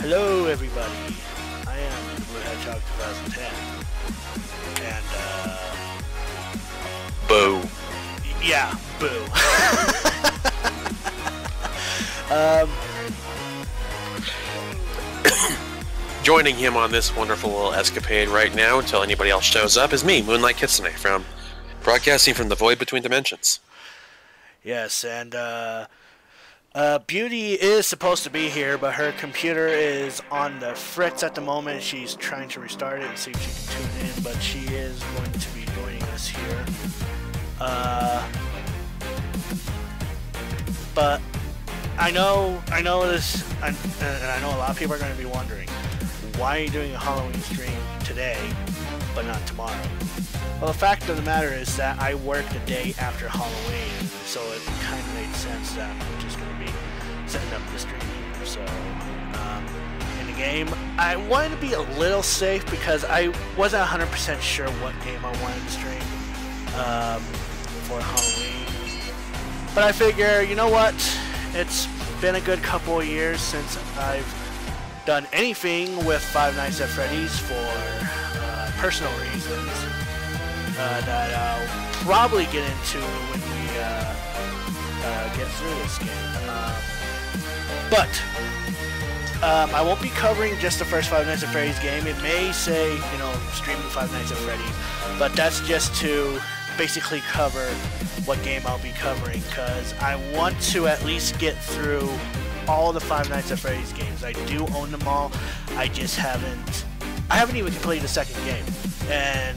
Hello everybody, I am the Blue Hedgehog 2010, and Boo. yeah, boo. Joining him on this wonderful little escapade right now until anybody else shows up is me, Moonlight Kitsune, from broadcasting from the void between dimensions. Yes, and Beauty is supposed to be here, but her computer is on the fritz at the moment. She's trying to restart it and see if she can tune in, but she is going to be joining us here. But I know this, and I know a lot of people are going to be wondering, why are you doing a Halloween stream today, but not tomorrow? Well, the fact of the matter is that I work the day after Halloween, so it kind of made sense that I'm just going to be setting up the stream here. So, in the game, I wanted to be a little safe because I wasn't 100% sure what game I wanted to stream for Halloween. But I figure, you know what? It's been a good couple of years since I've done anything with Five Nights at Freddy's for personal reasons. That I'll probably get into when we get through this game. But I won't be covering just the first Five Nights at Freddy's game. It may say, you know, streaming Five Nights at Freddy's, but that's just to basically cover what game I'll be covering, because I want to at least get through all the Five Nights at Freddy's games. I do own them all. I just haven't even completed the second game, and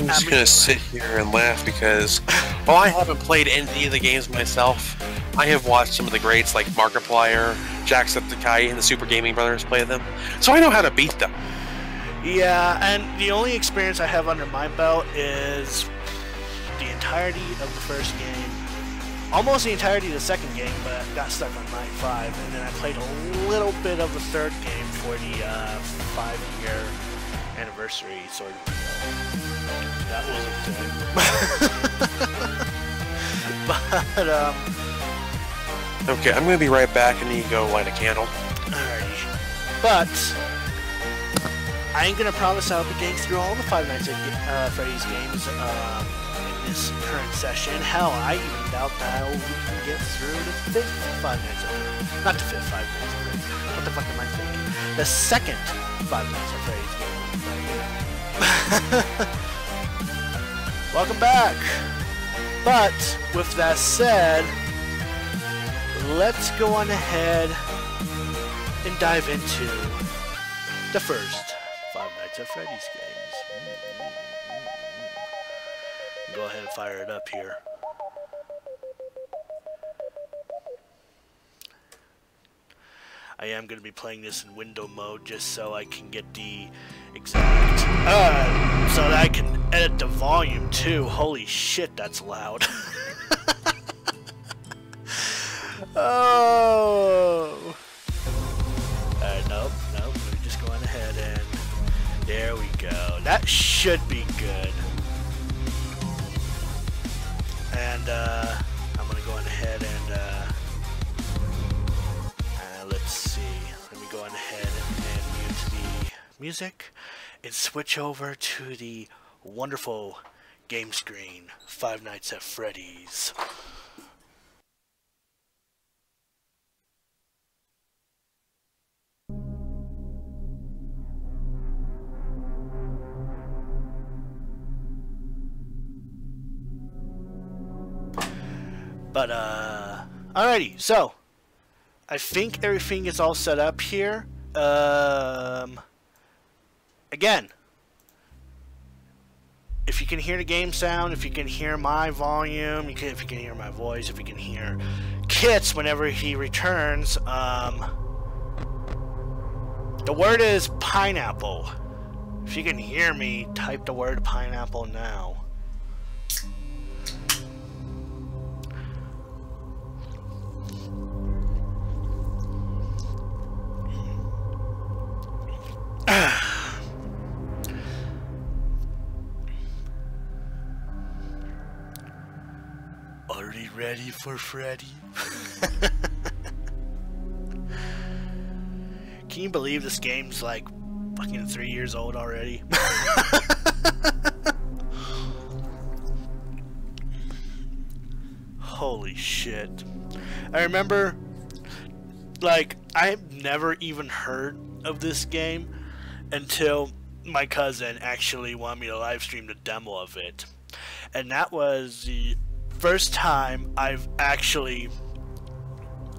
I'm just gonna sit here and laugh because while I haven't played any of the games myself, I have watched some of the greats like Markiplier, Jacksepticeye, and the Super Gaming Brothers play them, so I know how to beat them. Yeah, and the only experience I have under my belt is the entirety of the first game, almost the entirety of the second game, but got stuck on Night 5, and then I played a little bit of the third game for the 5-year anniversary sort of deal. That was a thing. But, Okay, I'm gonna be right back and you go light a candle. alrighty. But I ain't gonna promise I'll be getting through all the Five Nights at Freddy's games in this current session. Hell, I even doubt that we can get through the fifth Five Nights at Freddy's. Not the fifth Five Nights at Freddy's. What the fuck am I thinking? The second Five Nights at Freddy's game. Welcome back. But with that said, let's go on ahead and dive into the first Five Nights at Freddy's games. Go ahead and fire it up here. I am going to be playing this in window mode just so I can get the exact... so that I can edit the volume too. Holy shit, that's loud. Oh! Nope. Let me just go on ahead and... There we go. That should be good. And, I'm gonna go on ahead and, let's see. Let me go on ahead and mute the music and switch over to the wonderful game screen, Five Nights at Freddy's. But, alrighty, so, I think everything is all set up here. Again, if you can hear the game sound, if you can hear my volume, if you can hear my voice, if you can hear Kits whenever he returns, the word is pineapple. If you can hear me, type the word pineapple now. Already ready for Freddy? Can you believe this game's like fucking 3 years old already? Holy shit. I remember, like, I've never even heard of this game until my cousin actually wanted me to live stream the demo of it. And that was the first time I've actually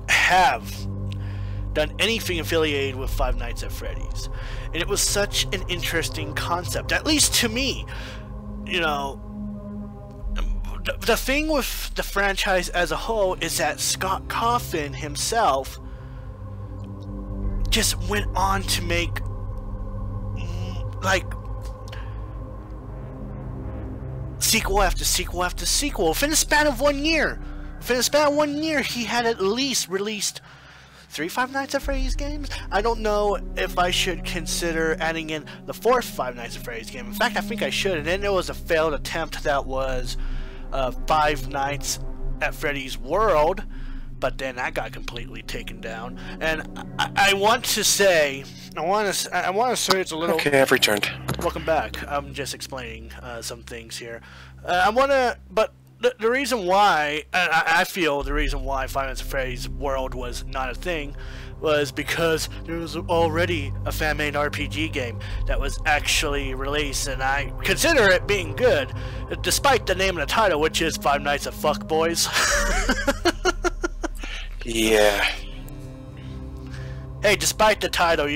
have done anything affiliated with Five Nights at Freddy's. And it was such an interesting concept, at least to me. You know, the thing with the franchise as a whole is that Scott Cawthon himself just went on to make like sequel after sequel after sequel within the span of 1 year. Within the span of 1 year, he had at least released 3 Five Nights at Freddy's games. I don't know if I should consider adding in the 4th Five Nights at Freddy's game. In fact, I think I should. And then there was a failed attempt that was Five Nights at Freddy's World, but then that got completely taken down. And I want to say, I want to say it's a little. Okay, I've returned. Welcome back. I'm just explaining some things here. But the reason why I feel the reason why Five Nights at Freddy's World was not a thing was because there was already a fan-made RPG game that was actually released, and I consider it being good, despite the name of the title, which is Five Nights at Fuck Boys. Yeah. Hey, despite the title,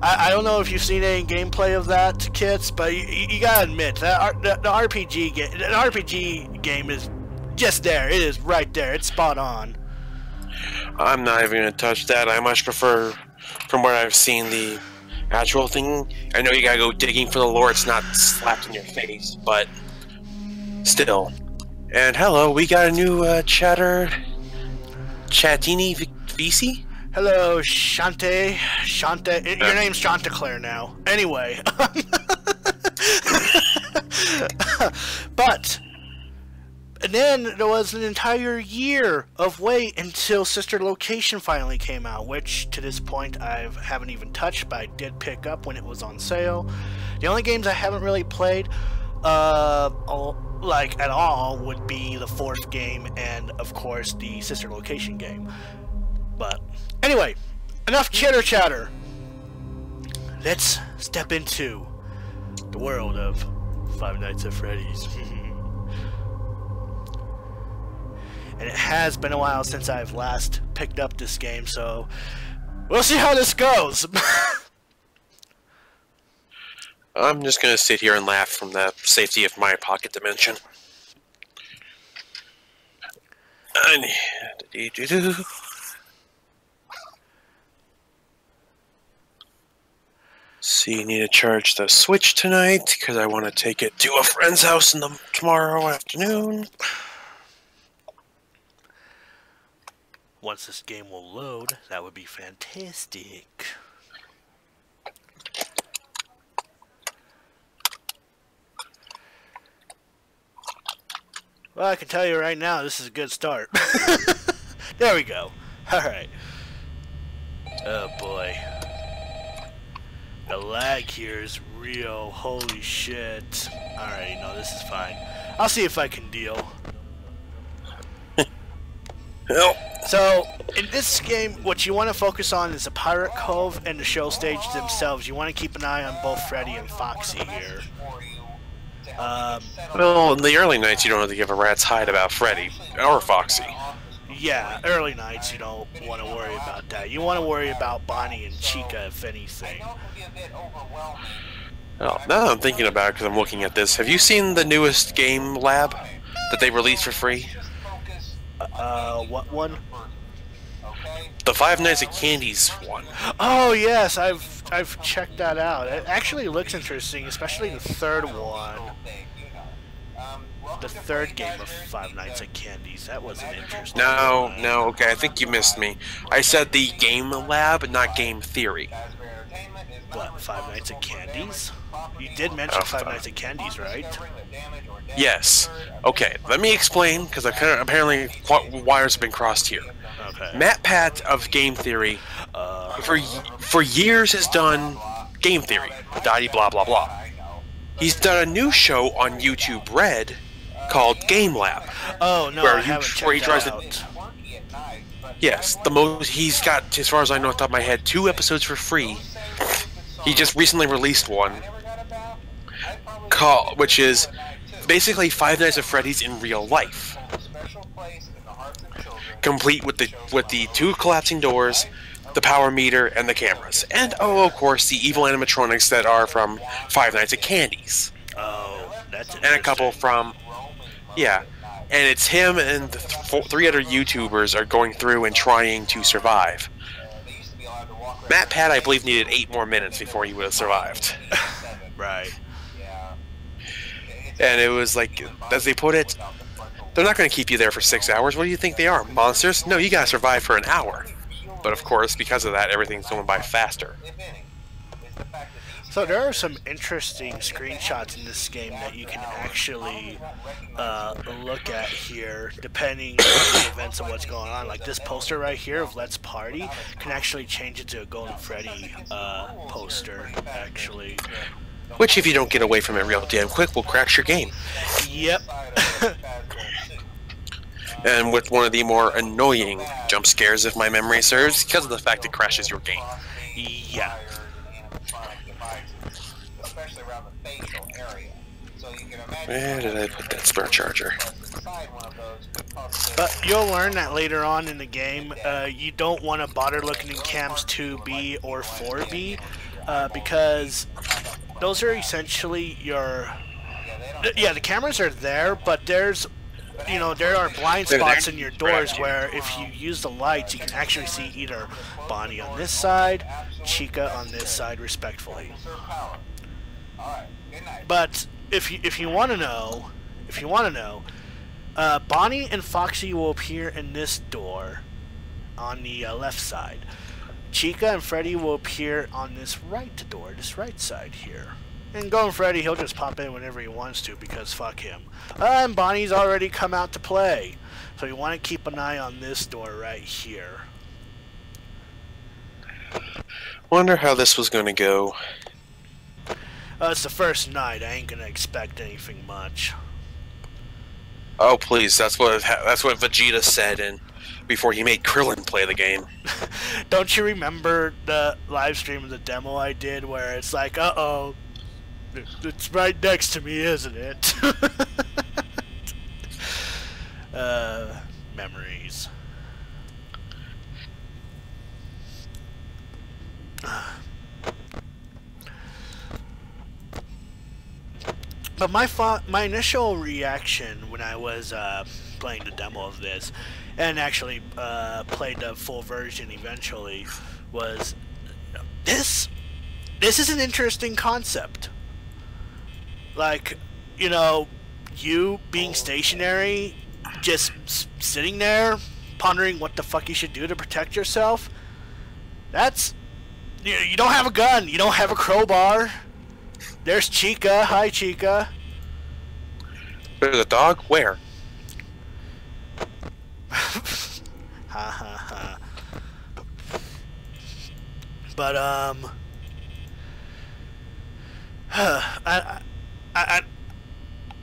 I don't know if you've seen any gameplay of that, Kits, but you gotta admit that the RPG game is just there. It is right there. It's spot on. I'm not even gonna touch that. I much prefer, from what I've seen, the actual thing. I know you gotta go digging for the lore. It's not slapped in your face, but still. And hello, we got a new Chatini VC. Hello, Shante. Your name's Chanteclair now. Anyway. But, and then there was an entire year of wait until Sister Location finally came out, which to this point I haven't even touched, but I did pick up when it was on sale. The only games I haven't really played, like at all, would be the 4th game and, of course, the Sister Location game. But anyway, enough chitter chatter. Let's step into the world of Five Nights at Freddy's. And it has been a while since I've last picked up this game, so we'll see how this goes. I'm just gonna sit here and laugh from the safety of my pocket dimension. So you need to charge the Switch tonight because I want to take it to a friend's house tomorrow afternoon. Once this game will load, that would be fantastic. Well, I can tell you right now, this is a good start. There we go. Alright. Oh boy. The lag here is real. Holy shit. Alright, no, this is fine. I'll see if I can deal. So, in this game, what you want to focus on is the Pirate Cove and the show stage themselves. You want to keep an eye on both Freddy and Foxy here. Well, in the early nights, you don't have to give a rat's hide about Freddy or Foxy. Yeah, early nights, you don't want to worry about that. You want to worry about Bonnie and Chica, if anything. Oh, now that I'm thinking about it, because I'm looking at this, have you seen the newest game lab that they released for free? What one? The Five Nights at Candy's one. Oh yes, I've checked that out. It actually looks interesting, especially the third one. The third game of Five Nights at Candy's. That was an interesting. No, okay, I think you missed me. I said the game lab, not game theory. What, Five Nights at Candy's? You did mention Five Nights at Candy's, right? Yes. Okay, let me explain, because apparently wires have been crossed here. Okay. Matt Pat of Game Theory for years has done game theory, daddy blah blah blah. He's done a new show on YouTube Red called Game Lab. Oh no, I haven't checked that out. Yes, he's got, as far as I know off the top of my head, 2 episodes for free. He just recently released one, which is basically Five Nights at Freddy's in real life, complete with the 2 collapsing doors, the power meter, and the cameras, and of course the evil animatronics that are from Five Nights at Candy's. Oh, that's interesting. And a couple from, yeah. And it's him and the 3 other YouTubers are going through and trying to survive. Matt Pat, I believe, needed 8 more minutes before he would have survived. Right. And it was like, as they put it, they're not going to keep you there for 6 hours. What do you think they are? Monsters? No, you got to survive for an hour. But of course, because of that, everything's going by faster. So there are some interesting screenshots in this game that you can actually look at here, depending on the events of what's going on. Like this poster right here of Let's Party can actually change it to a Golden Freddy poster, actually. Which, if you don't get away from it real damn quick, will crash your game. Yep. And with one of the more annoying jump scares, if my memory serves, because of the fact it crashes your game. Yeah. Where did I put that spare charger? But you'll learn that later on in the game, you don't want to bother looking in cams 2B or 4B, because those are essentially your... Yeah, the cameras are there, but there's... You know, there are blind spots in your doors where if you use the lights, you can actually see either Bonnie on this side, Chica on this side, respectfully. But if you want to know, Bonnie and Foxy will appear in this door on the left side. Chica and Freddy will appear on this right door, this right side here. And Golden Freddy, he'll just pop in whenever he wants to because fuck him. And Bonnie's already come out to play. So you want to keep an eye on this door right here. Wonder how this was going to go. It's the first night. I ain't going to expect anything much. Oh, please. That's what Vegeta said before he made Krillin play the game. Don't you remember the live stream of the demo I did where it's like, uh-oh. It's right next to me, isn't it? Memories. But my initial reaction when I was playing the demo of this, and actually played the full version eventually, was this is an interesting concept. Like, you know, you being stationary, just sitting there, pondering what the fuck you should do to protect yourself. That's... You don't have a gun. You don't have a crowbar. There's Chica. Hi, Chica. There's a dog? Where? Ha ha ha. But,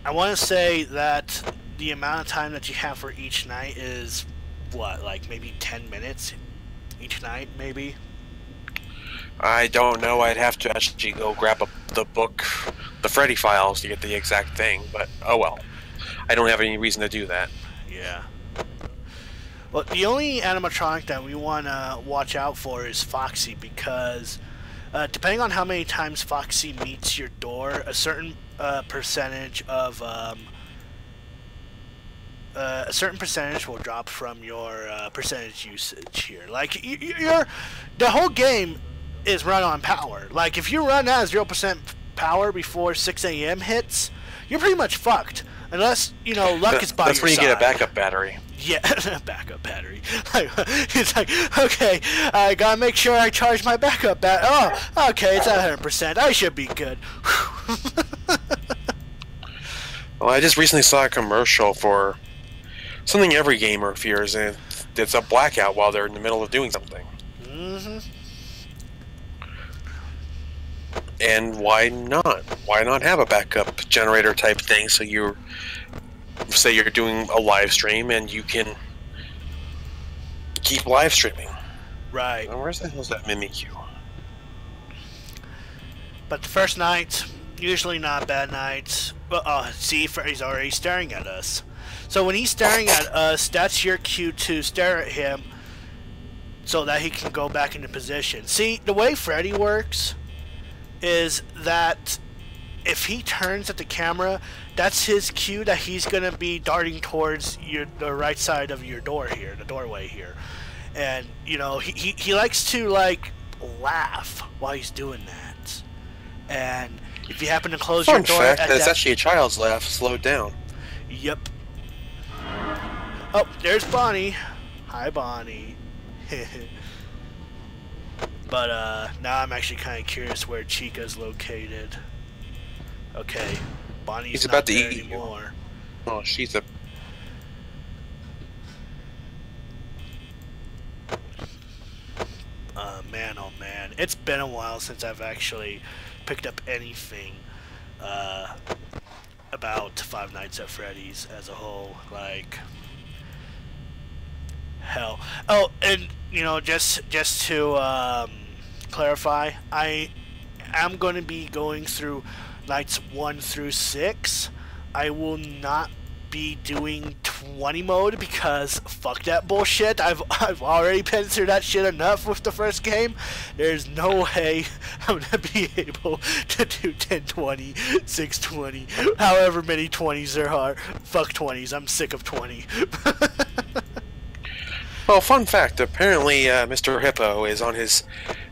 I want to say that the amount of time that you have for each night is, what, like maybe 10 minutes each night, maybe? I don't know. I'd have to actually go grab the book, the Freddy files, to get the exact thing, but oh well. I don't have any reason to do that. Yeah. Well, the only animatronic that we want to watch out for is Foxy, because depending on how many times Foxy meets your door, a certain percentage of will drop from your percentage usage here. Like the whole game is run on power. Like if you run at 0% power before 6 a.m. hits, you're pretty much fucked. Unless, you know, luck is by your side. That's when you get a backup battery. Yeah, backup battery. It's like, okay, I gotta make sure I charge my backup battery. Oh, okay, it's at 100%. I should be good. Well, I just recently saw a commercial for something every gamer fears, and it's a blackout while they're in the middle of doing something. Mm-hmm. And why not? Why not have a backup generator type thing so you say you're doing a live stream and you can keep live streaming. Right. Now, where's the hell's that Mimikyu? But the first night, usually not bad nights. Well, see, Freddy's already staring at us. So when he's staring at us, that's your cue to stare at him so that he can go back into position. See, the way Freddy works is that if he turns at the camera, that's his cue that he's going to be darting towards the right side of your door here, the doorway here. And, you know, he likes to, like, laugh while he's doing that. And if you happen to close your door... Fun fact, that's actually a child's laugh slowed down. Yep. Oh, there's Bonnie. Hi, Bonnie. But, now I'm actually kind of curious where Chica's located. Okay. Bonnie's about to there eat anymore. Oh, she's a... Man, oh man. It's been a while since I've actually picked up anything, about Five Nights at Freddy's as a whole. Like... Hell. Oh, and, you know, just to, clarify, I am going to be going through nights 1 through 6. I will not be doing 20 mode because fuck that bullshit. I've already been through that shit enough with the first game. There's no way I'm gonna be able to do 1020, 620, however many 20s there are. Fuck 20s. I'm sick of 20. Well, fun fact, apparently Mr. Hippo is on his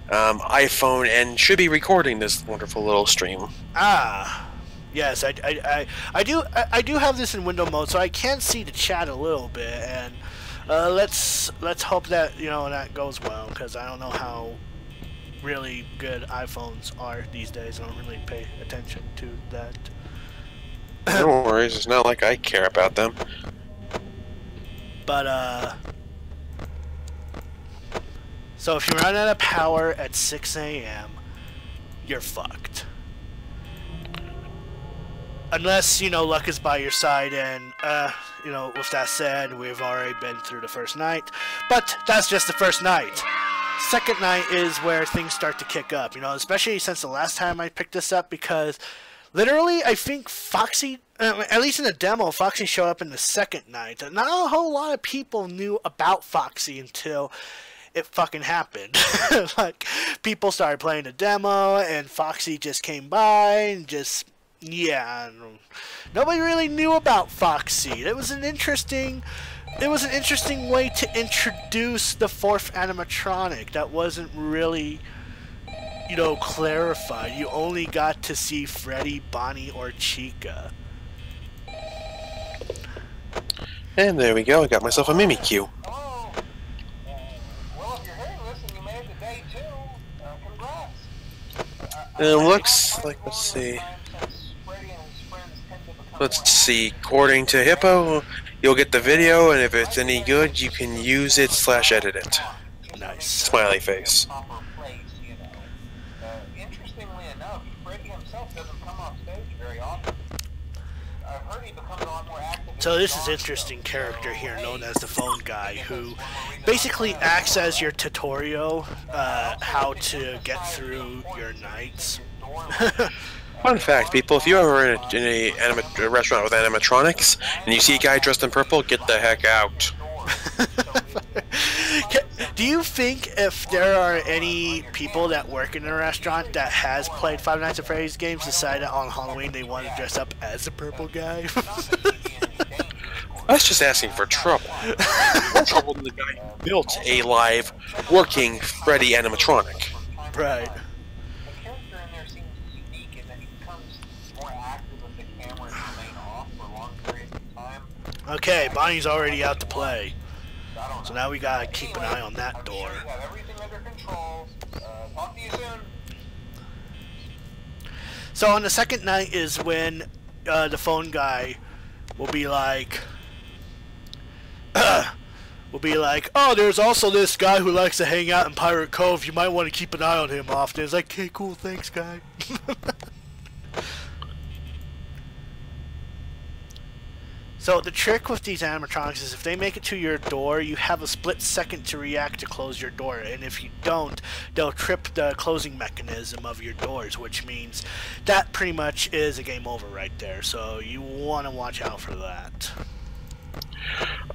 iPhone and should be recording this wonderful little stream. Ah, yes, I do have this in window mode, so I can see the chat a little bit, and let's hope that, you know, that goes well, because I don't know how really good iPhones are these days. I don't really pay attention to that. No worries, it's not like I care about them. But so if you run out of power at 6 a.m., you're fucked. Unless, you know, luck is by your side, and, you know, with that said, we've already been through the first night. But that's just the first night. Second night is where things start to kick up, you know, especially since the last time I picked this up, because literally, I think Foxy, at least in the demo, Foxy showed up in the second night. Not a whole lot of people knew about Foxy until it fucking happened. Like, people started playing the demo, and Foxy just came by, and just, yeah, nobody really knew about Foxy. It was an interesting way to introduce the fourth animatronic that wasn't really, you know, clarified. You only got to see Freddy, Bonnie, or Chica. And there we go, I got myself a Mimikyu. It looks like, let's see, according to Hippo, you'll get the video, and if it's any good, you can use it / edit it. Nice. Smiley face. Interestingly enough, Freddy himself doesn't come off stage very often. I've heard he becomes a lot more active. So this is an interesting character here known as the phone guy, who basically acts as your tutorial, how to get through your nights. Fun fact, people, if you ever in a restaurant with animatronics, and you see a guy dressed in purple, get the heck out. Do you think if there are any people that work in a restaurant that has played Five Nights at Freddy's games decided on Halloween they want to dress up as the purple guy? That's just asking for trouble. More trouble than the guy who built a live, working Freddy animatronic. Right. The character in there seems unique in that he becomes more active with the camera remain off for long periods of time. Okay, Bonnie's already out to play. So now we gotta keep an eye on that door. You have everything under control. Talk to you soon. So on the second night is when the phone guy will be like, will be like, oh, there's also this guy who likes to hang out in Pirate Cove. You might want to keep an eye on him often. It's like, okay, cool, thanks, guy. So the trick with these animatronics is if they make it to your door, you have a split second to react to close your door, and if you don't, they'll trip the closing mechanism of your doors, which means that pretty much is a game over right there. So you want to watch out for that.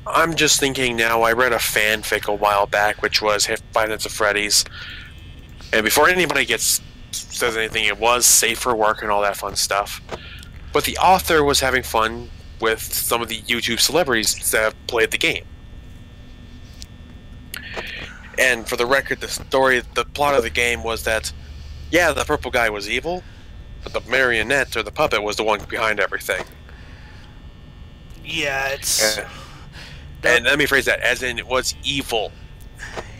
I'm just thinking now, I read a fanfic a while back, which was Five Nights at Freddy's, and before anybody says anything, it was safe for work and all that fun stuff, but the author was having fun with some of the YouTube celebrities that have played the game. And for the record, the plot of the game was that, yeah, the purple guy was evil, but the marionette or the puppet was the one behind everything. Yeah, it's... and let me phrase that, as in it was evil.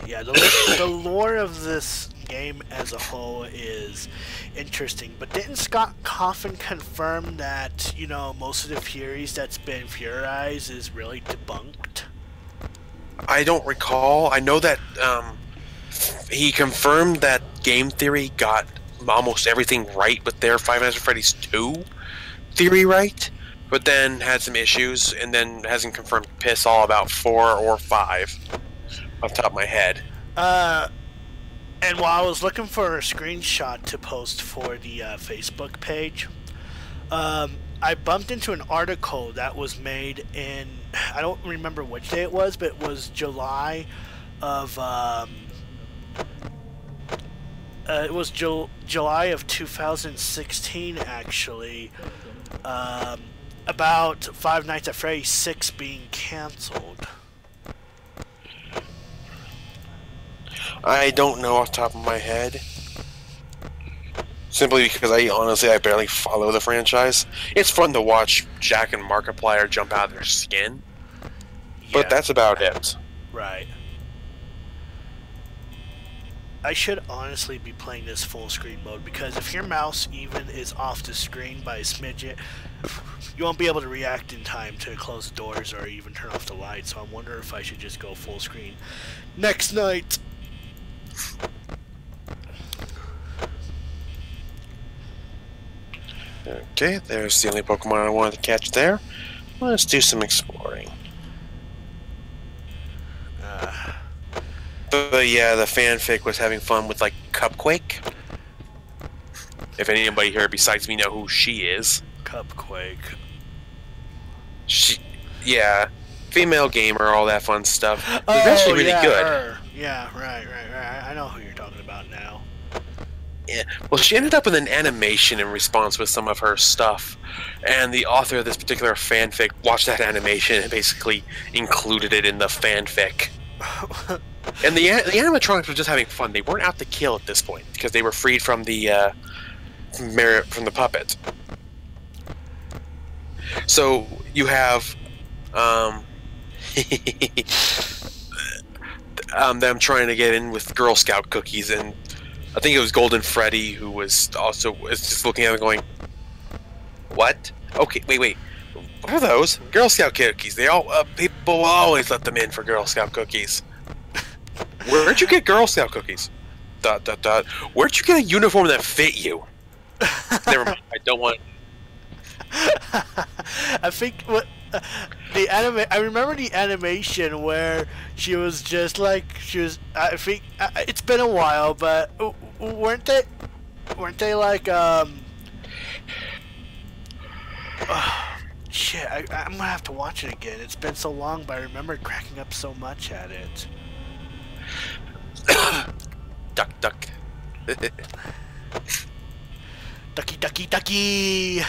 Yeah, the lore of this game as a whole is interesting, but didn't Scott Coffin confirm that, you know, most of the theories that's been theorized is really debunked? I don't recall. I know that he confirmed that game theory got almost everything right with their Five Nights at Freddy's 2 theory right, but then had some issues, and then hasn't confirmed piss all about 4 or 5 off the top of my head. And while I was looking for a screenshot to post for the Facebook page, I bumped into an article that was made in, I don't remember which day it was, but it was July of, July of 2016, actually, about Five Nights at Freddy's 6 being canceled. I don't know off the top of my head. Simply because I barely follow the franchise. It's fun to watch Jack and Markiplier jump out of their skin. Yeah. But that's about it. Right. I should honestly be playing this full screen mode, because if your mouse even is off the screen by a smidget, you won't be able to react in time to close the doors or even turn off the lights. So I'm wondering if I should just go full screen next night. Okay, there's the only Pokemon I wanted to catch there. Let's do some exploring. But yeah, the fanfic was having fun with, like, Cupquake. If anybody here besides me know who she is. Cupquake. Yeah, female gamer, all that fun stuff. It's actually really good. Her. Yeah, right. I know who you're talking about now. Yeah. Well, she ended up with an animation in response with some of her stuff, and the author of this particular fanfic watched that animation and basically included it in the fanfic. And the animatronics were just having fun. They weren't out to kill at this point because they were freed from the from the puppet. So you have them trying to get in with Girl Scout cookies, and I think it was Golden Freddy who was just looking at it going, "What? Okay, wait. What are those? Girl Scout cookies? They all people will always let them in for Girl Scout cookies. Where'd you get Girl Scout cookies? ... Where'd you get a uniform that fit you? Never mind. I don't want." I think what I remember the animation where she was just like I think it's been a while, but weren't they like shit, I'm gonna have to watch it again. It's been so long, but I remember cracking up so much at it. Duck. Ducky.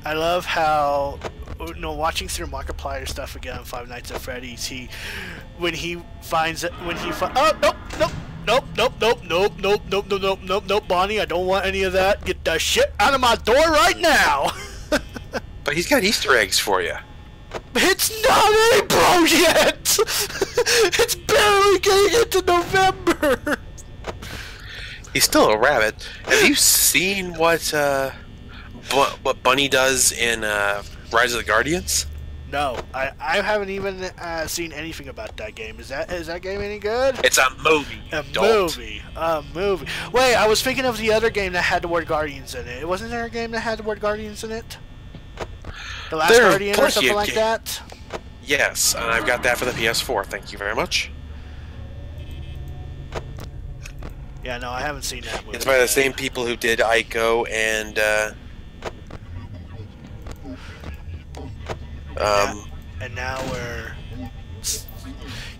I love how, watching through Markiplier stuff again on Five Nights at Freddy's, nope, Bonnie, I don't want any of that. Get the shit out of my door right now. But he's got Easter eggs for you. It's not April yet. It's barely getting into November. He's still a rabbit. Have you seen what Bunny does in Rise of the Guardians? No, I haven't even seen anything about that game. Is that game any good? It's a movie. A movie. Wait, I was thinking of the other game that had the word Guardians in it. Wasn't there a game that had the word Guardians in it? The Last Guardian or something like that? Yes, and I've got that for the PS4. Thank you very much. Yeah, no, I haven't seen that movie. It's by the same people who did Ico and and now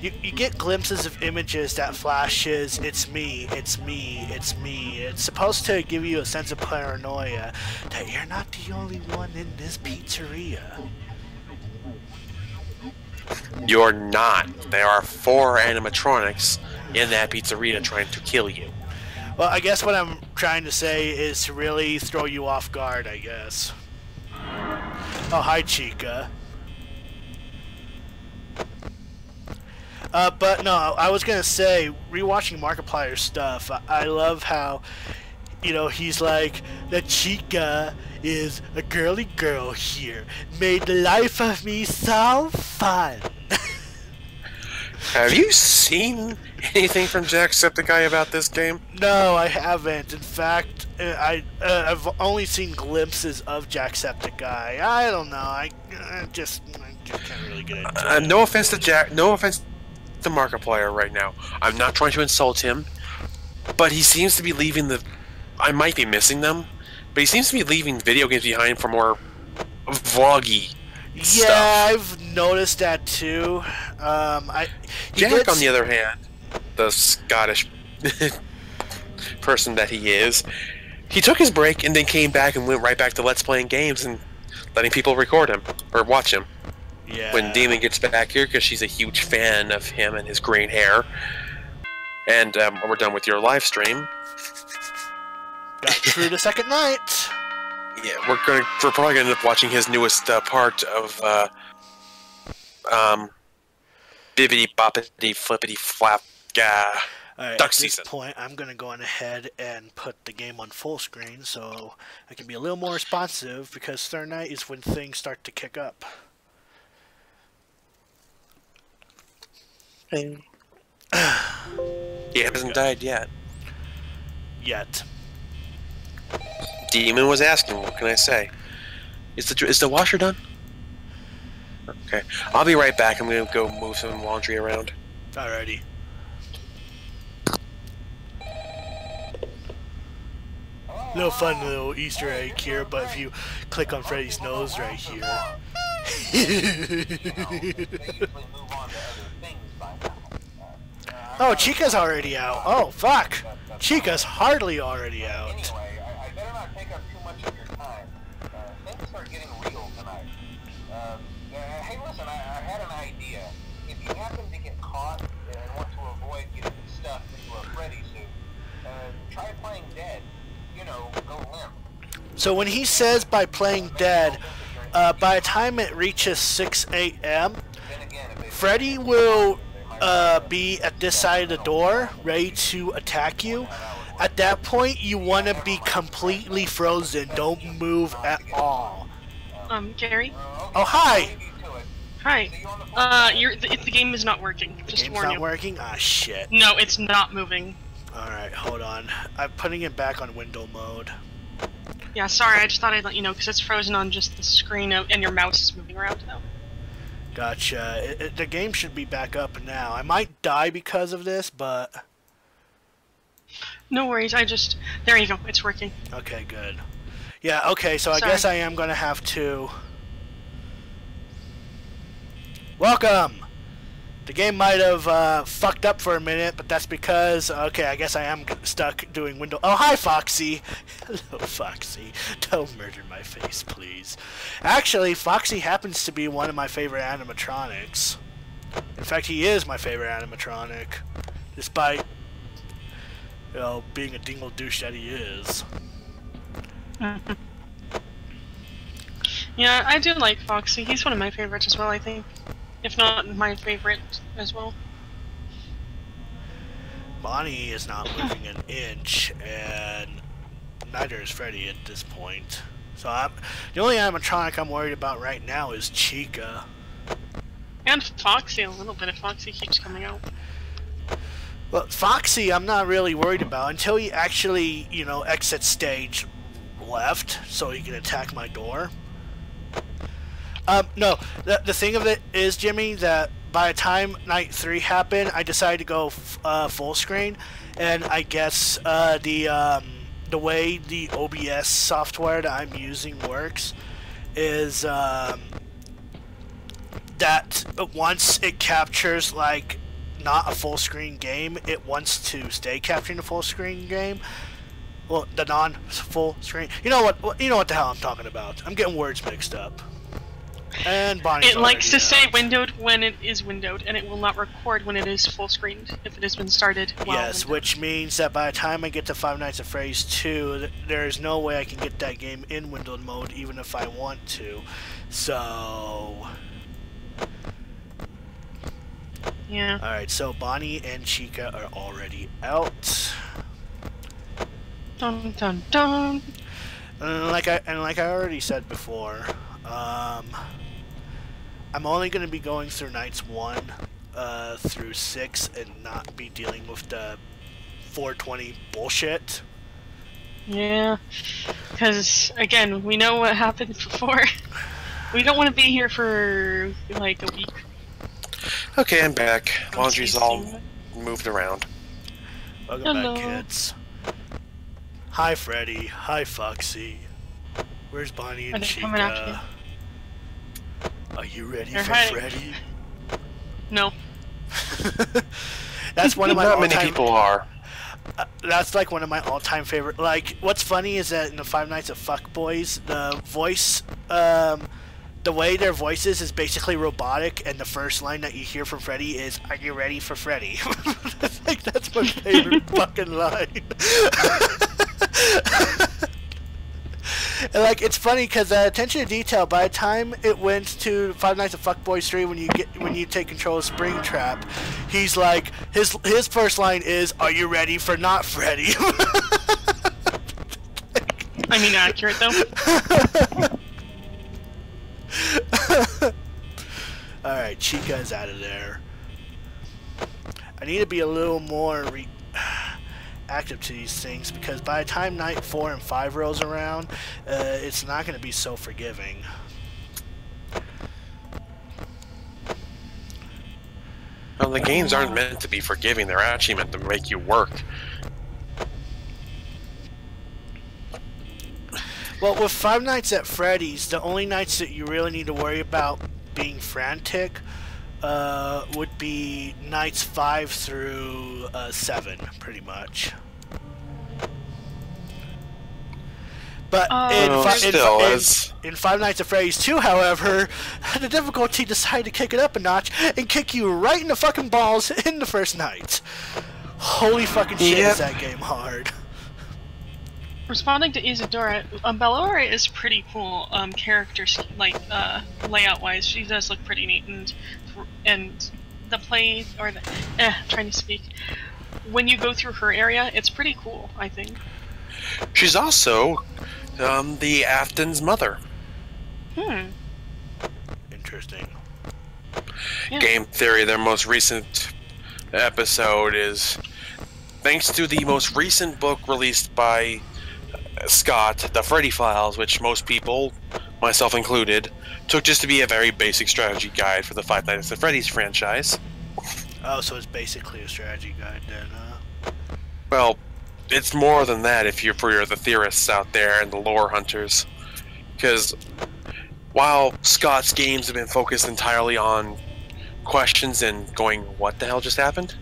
you get glimpses of images that flashes, it's me. It's supposed to give you a sense of paranoia that you're not the only one in this pizzeria. You're not. There are 4 animatronics in that pizzeria trying to kill you. Well, I guess what I'm trying to say is to really throw you off guard, I guess. Oh, hi, Chica. But no, I was gonna say, rewatching Markiplier's stuff, I love how, you know, he's like, the Chica is a girly girl here, made the life of me so fun. Have you seen anything from Jacksepticeye about this game? No, I haven't. In fact, I've only seen glimpses of Jacksepticeye. I don't know. I just can't really get into it. No offense to No offense to Markiplier right now. I'm not trying to insult him, but he seems to be leaving the. I might be missing them, but he seems to be leaving video games behind for more vloggy stuff. Yeah, I've noticed that too. Jack, on the other hand, the Scottish person that he is, he took his break and then came back and went right back to Let's Playing games and letting people record him or watch him. Yeah. When Demon gets back here, because she's a huge fan of him and his green hair. And we're done with your live stream. Got through the second night. Yeah, we're probably gonna end up watching his newest part of Bibbidi Boppity Flippity Flap Alright, Duck at Season. this point, I'm going to go on ahead and put the game on full screen so I can be a little more responsive, because third night is when things start to kick up. He hasn't died yet. Demon was asking, what can I say? Is the washer done? Okay. I'll be right back. I'm going to go move some laundry around. Alrighty. Little fun little Easter egg here, but if you click on Freddy's nose right here. Oh, Chica's already out. Oh, fuck. Chica's hardly already out. Anyway, I better not take up too much of your time. Things are getting real tonight. Hey, listen, I had an idea. If you happen to get caught and want to avoid getting stuffed into a Freddy suit, try playing dead. You know, go limp. So when he says by playing dead, by the time it reaches 6 a.m., Freddy will be at this side of the door, ready to attack you. At that point, you want to be completely frozen. Don't move at all. Gary? Oh, hi! Hi. The game is not working. Just to warn you. Game's not working? Ah, shit. No, it's not moving. Alright, hold on. I'm putting it back on window mode. Yeah, sorry, I just thought I'd let you know, because it's frozen on just the screen, and your mouse is moving around, though. Gotcha. The game should be back up now. I might die because of this, but... No worries, there you go, it's working. Okay, good. Yeah, okay, so I Sorry. guess I am gonna have to... Welcome! The game might have fucked up for a minute, but that's because... Okay, I guess I am stuck doing window... Oh, hi, Foxy! Hello, Foxy. Don't murder my face, please. Actually, Foxy happens to be one of my favorite animatronics. In fact, he is my favorite animatronic. Despite, you know, being a dingle douche that he is. Yeah, I do like Foxy. He's one of my favorites as well, I think. If not my favorite as well. Bonnie is not moving an inch, and neither is Freddy at this point. So the only animatronic I'm worried about right now is Chica. And Foxy, a little bit of Foxy keeps coming out. Well, Foxy, I'm not really worried about until he actually, you know, exits stage left, so he can attack my door. No, the thing of it is, Jimmy, that by the time Night 3 happened, I decided to go full screen, and I guess the way the OBS software that I'm using works is that once it captures, like, not a full screen game, it wants to stay capturing a full screen game. Well, the non-full screen. You know what the hell I'm talking about. I'm getting words mixed up. And Bonnie's It likes to stay windowed when it is windowed, and it will not record when it is full screened if it has been started while yes, windowed. which means that by the time I get to Five Nights at Freddy's 2, there is no way I can get that game in windowed mode, even if I want to. So... Yeah. Alright, so Bonnie and Chica are already out. Dun dun dun. And like I already said before, I'm only going to be going through nights 1 through 6 and not be dealing with the 420 bullshit. Yeah. Because, again, we know what happened before. We don't want to be here for, like, a week. Okay, I'm back. Laundry's all moved around. Welcome back, kids. Hi, Freddy. Hi, Foxy. Where's Bonnie and Chica? Coming after you. Are you ready They're for hiding. Freddy? No. That's one of my Not all-time... many people are. That's like one of my all-time favorite. Like, what's funny is that in the Five Nights at Fuckboys, the voice, the way their voices is basically robotic, and the first line that you hear from Freddy is, "Are you ready for Freddy?" Like, that's my favorite fucking line. And, like, it's funny because attention to detail. By the time it went to Five Nights at Fuckboys 3, when you take control of Springtrap, he's like, his first line is, "Are you ready for not Freddy?" I mean, accurate though. Alright, Chica's out of there. I need to be a little more active to these things, because by the time night 4 and 5 rolls around, it's not going to be so forgiving. Well, the games aren't meant to be forgiving, they're actually meant to make you work. Well, with Five Nights at Freddy's, the only nights that you really need to worry about being frantic would be nights 5 through 7, pretty much. But in Five Nights at Freddy's 2, however, the difficulty decided to kick it up a notch and kick you right in the fucking balls in the first night. Holy fucking shit, is that game hard. Responding to Isadora, Bellora is pretty cool, characters, like, layout-wise. She does look pretty neat, and the play, or the, trying to speak, when you go through her area, it's pretty cool, I think. She's also, the Afton's mother. Interesting. Yeah. Game Theory, their most recent episode is, thanks to the most recent book released by Scott, the Freddy Files, which most people, myself included, took just to be a very basic strategy guide for the Five Nights at Freddy's franchise. Oh, so it's basically a strategy guide then, huh? Well, it's more than that if you're for the theorists out there and the lore hunters. Because while Scott's games have been focused entirely on questions and going, what the hell just happened?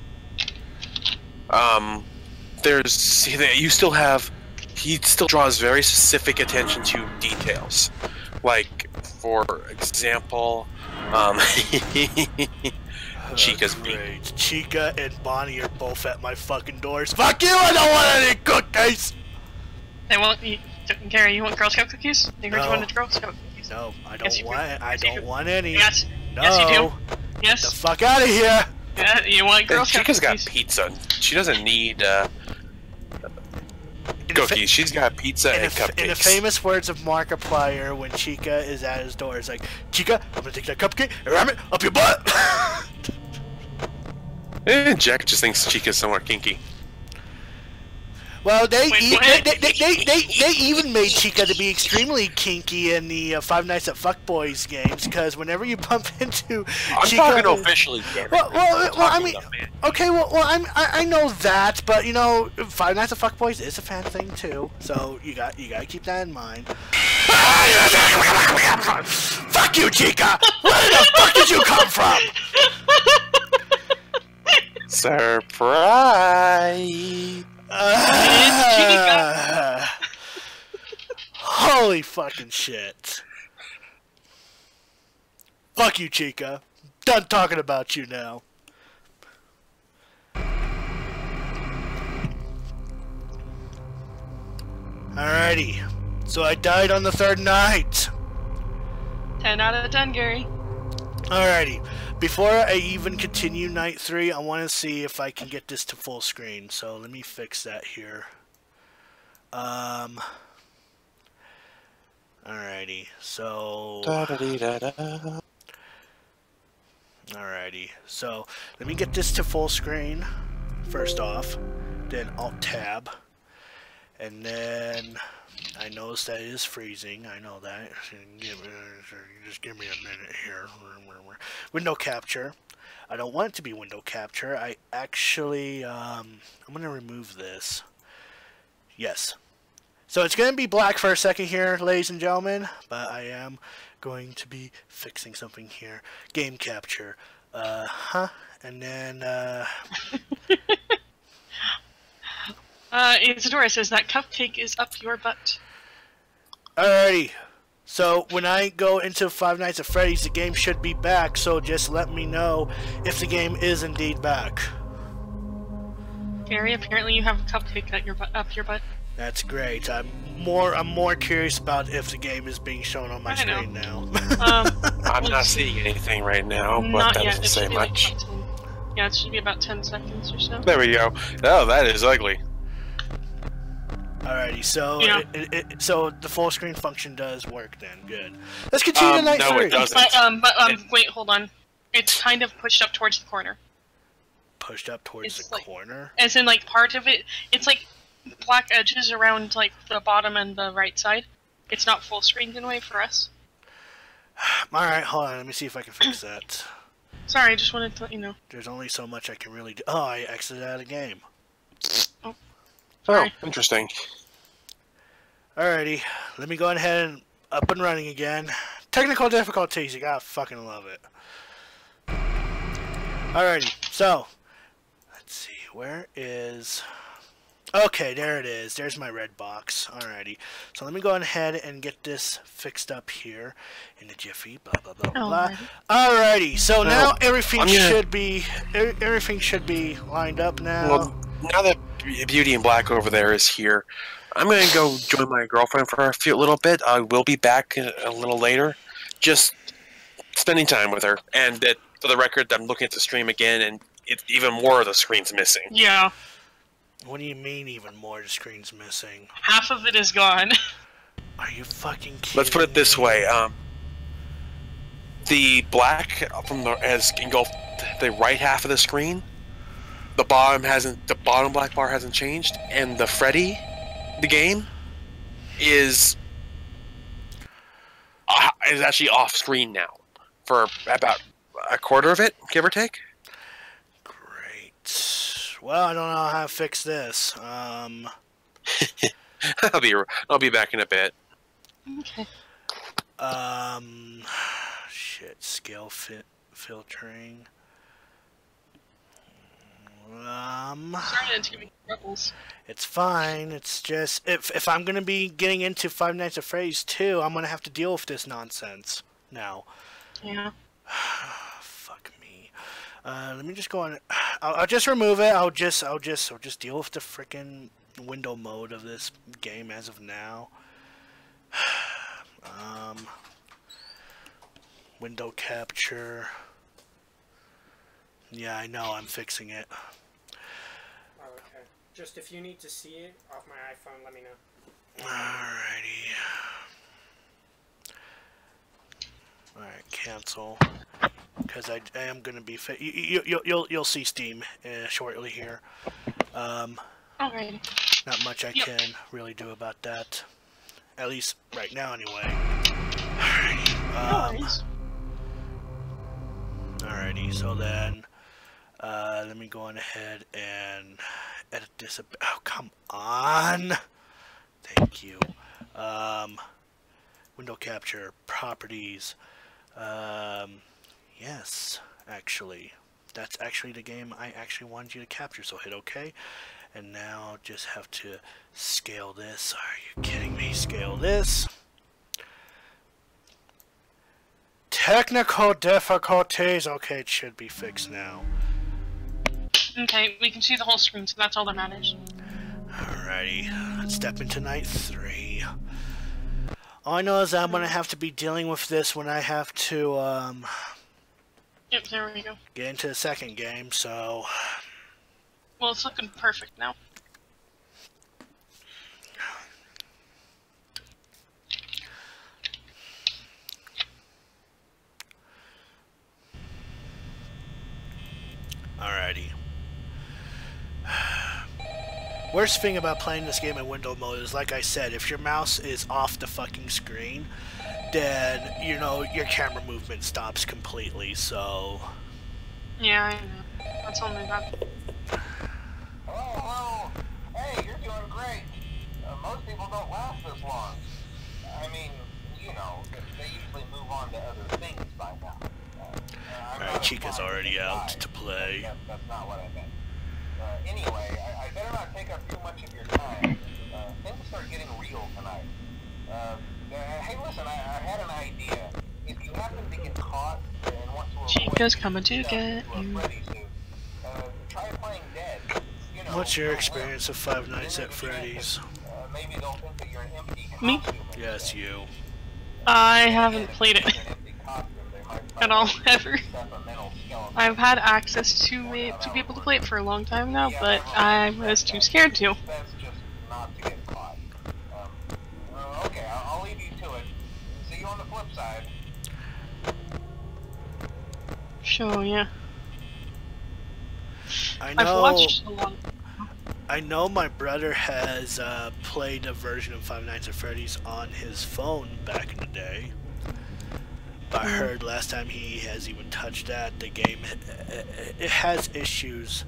You still have... He still draws very specific attention to details. Like, for example, Chica's great. Chica and Bonnie are both at my fucking doors. Fuck you! I don't want any cookies! They won't eat. Gary, you want Girl Scout cookies? They heard you wanted Girl Scout cookies. No, I don't Yes, want. I don't want any. Yes. No. Yes, you do. Yes. Get the fuck out of here! Yeah, you want Girl Scout Chica's got cookies. pizza. She doesn't need, cookies. She's got pizza and cupcakes. In the famous words of Markiplier, when Chica is at his door, it's like, Chica, I'm gonna take that cupcake and ram it up your butt! Jack just thinks Chica's somewhat kinky. Well, they even made Chica to be extremely kinky in the Five Nights at Fuckboys games, because whenever you bump into I'm Chica, talking officially. Well, I mean, okay, I know that, but you know, Five Nights at Fuckboys is a fan thing too, so you gotta keep that in mind. Fuck you, Chica! Where the fuck did you come from? Surprise! Holy fucking shit. Fuck you, Chica. Done talking about you now. Alrighty. So I died on the third night. 10 out of 10, Gary. Alrighty. Before I even continue night 3, I want to see if I can get this to full screen. So let me fix that here. Alrighty. So... Alrighty. So let me get this to full screen first off. Then Alt-Tab. And then... I noticed that it is freezing. I know that. Just give me a minute here. Window capture. I don't want it to be window capture. I actually, I'm going to remove this. Yes. So it's going to be black for a second here, ladies and gentlemen. But I am going to be fixing something here. Game capture. And then, Isadora says that cupcake is up your butt. Alrighty. So when I go into Five Nights at Freddy's, the game should be back. So just let me know if the game is indeed back. Gary, apparently you have a cupcake up your butt. That's great. I'm more curious about if the game is being shown on my screen now. I'm not seeing anything right now, but that doesn't say much. Yeah, it should be about 10 seconds or so. There we go. Oh, that is ugly. Alrighty, so yeah. So the full screen function does work then. Good. Let's continue to night 3. No, it doesn't. Wait, hold on. It's kind of pushed up towards the corner. Pushed up towards the corner? As in, like, part of it, it's like black edges around, like, the bottom and the right side. It's not full screened in a way for us. Alright, hold on. Let me see if I can fix that. Sorry, I just wanted to let you know. There's only so much I can really do. Oh, I exited out of the game. Oh. Oh, interesting. Alrighty, let me go ahead and up and running again. Technical difficulties, you gotta fucking love it. Alrighty, so, let's see, where is... Okay, there it is. There's my red box. Alrighty, so let me go ahead and get this fixed up here in the Jiffy, blah, blah, blah, blah. Alrighty, so now everything should be lined up now. Well, now that Beauty in Black over there is here, I'm going to go join my girlfriend for a little bit. I will be back a little later, just spending time with her. And for the record, I'm looking at the stream again, and even more of the screen's missing. Yeah. What do you mean even more the screen's missing? Half of it is gone. Are you fucking kidding Let's put it this way. The black has engulfed the right half of the screen. The bottom black bar hasn't changed, and the Freddy, the game, is actually off screen now for about a quarter of it, give or take. Great. Well, I don't know how to fix this. I'll be back in a bit. Okay. Shit. Scale filtering. Sorry to make troubles. It's fine. It's just if I'm gonna be getting into Five Nights at Freddy's 2, I'm gonna have to deal with this nonsense now. Yeah. Fuck me. Let me just go on. I'll just remove it. I'll just deal with the frickin' window mode of this game as of now. Window capture. Yeah, I know. I'm fixing it. Just if you need to see it off my iPhone, let me know. Alrighty. Alright, cancel. Because I am going to be... You'll see Steam shortly here. Okay. Not much I can really do about that. At least right now, anyway. Alrighty. Alrighty, so then... let me go on ahead and edit this a bit. Oh, come on! Thank you. Window capture, properties. Yes, actually. That's actually the game I actually wanted you to capture, so hit OK. And now just have to scale this. Are you kidding me? Scale this. Technical difficulties. Okay, it should be fixed now. Okay, we can see the whole screen, so that's all that matters. Alrighty, let's step into night 3. All I know is that I'm gonna have to be dealing with this when I have to Yep, there we go. get into the second game, so... Well, it's looking perfect now. Alrighty. Worst thing about playing this game in window mode is, like I said, if your mouse is off the fucking screen, then, you know, your camera movement stops completely, so... Yeah, I know. That's only that. Oh, hey, you're doing great. Most people don't last this long. I mean, you know, they usually move on to other things by now. Alright, Chica's already out to play. That's not what I meant. Anyway, I better not take up too much of your time. Things start getting real tonight. Hey, listen, I had an idea. If you happen to get caught and want to avoid Chica's coming to get you. Freddy suit, try playing dead. You know, What's your experience of Five Nights at Freddy's? Maybe they'll think that you're an empty Me? costume. Yes, you. I haven't played it at all, ever. I've had access to it, to be able to play it for a long time now, but I was too scared to. That's just not to get caught. Okay, I'll leave you to it. See you on the flip side. Sure, yeah. I I've watched a lot. I know my brother has played a version of Five Nights at Freddy's on his phone back in the day. I heard last time he has even touched that, the game, it has issues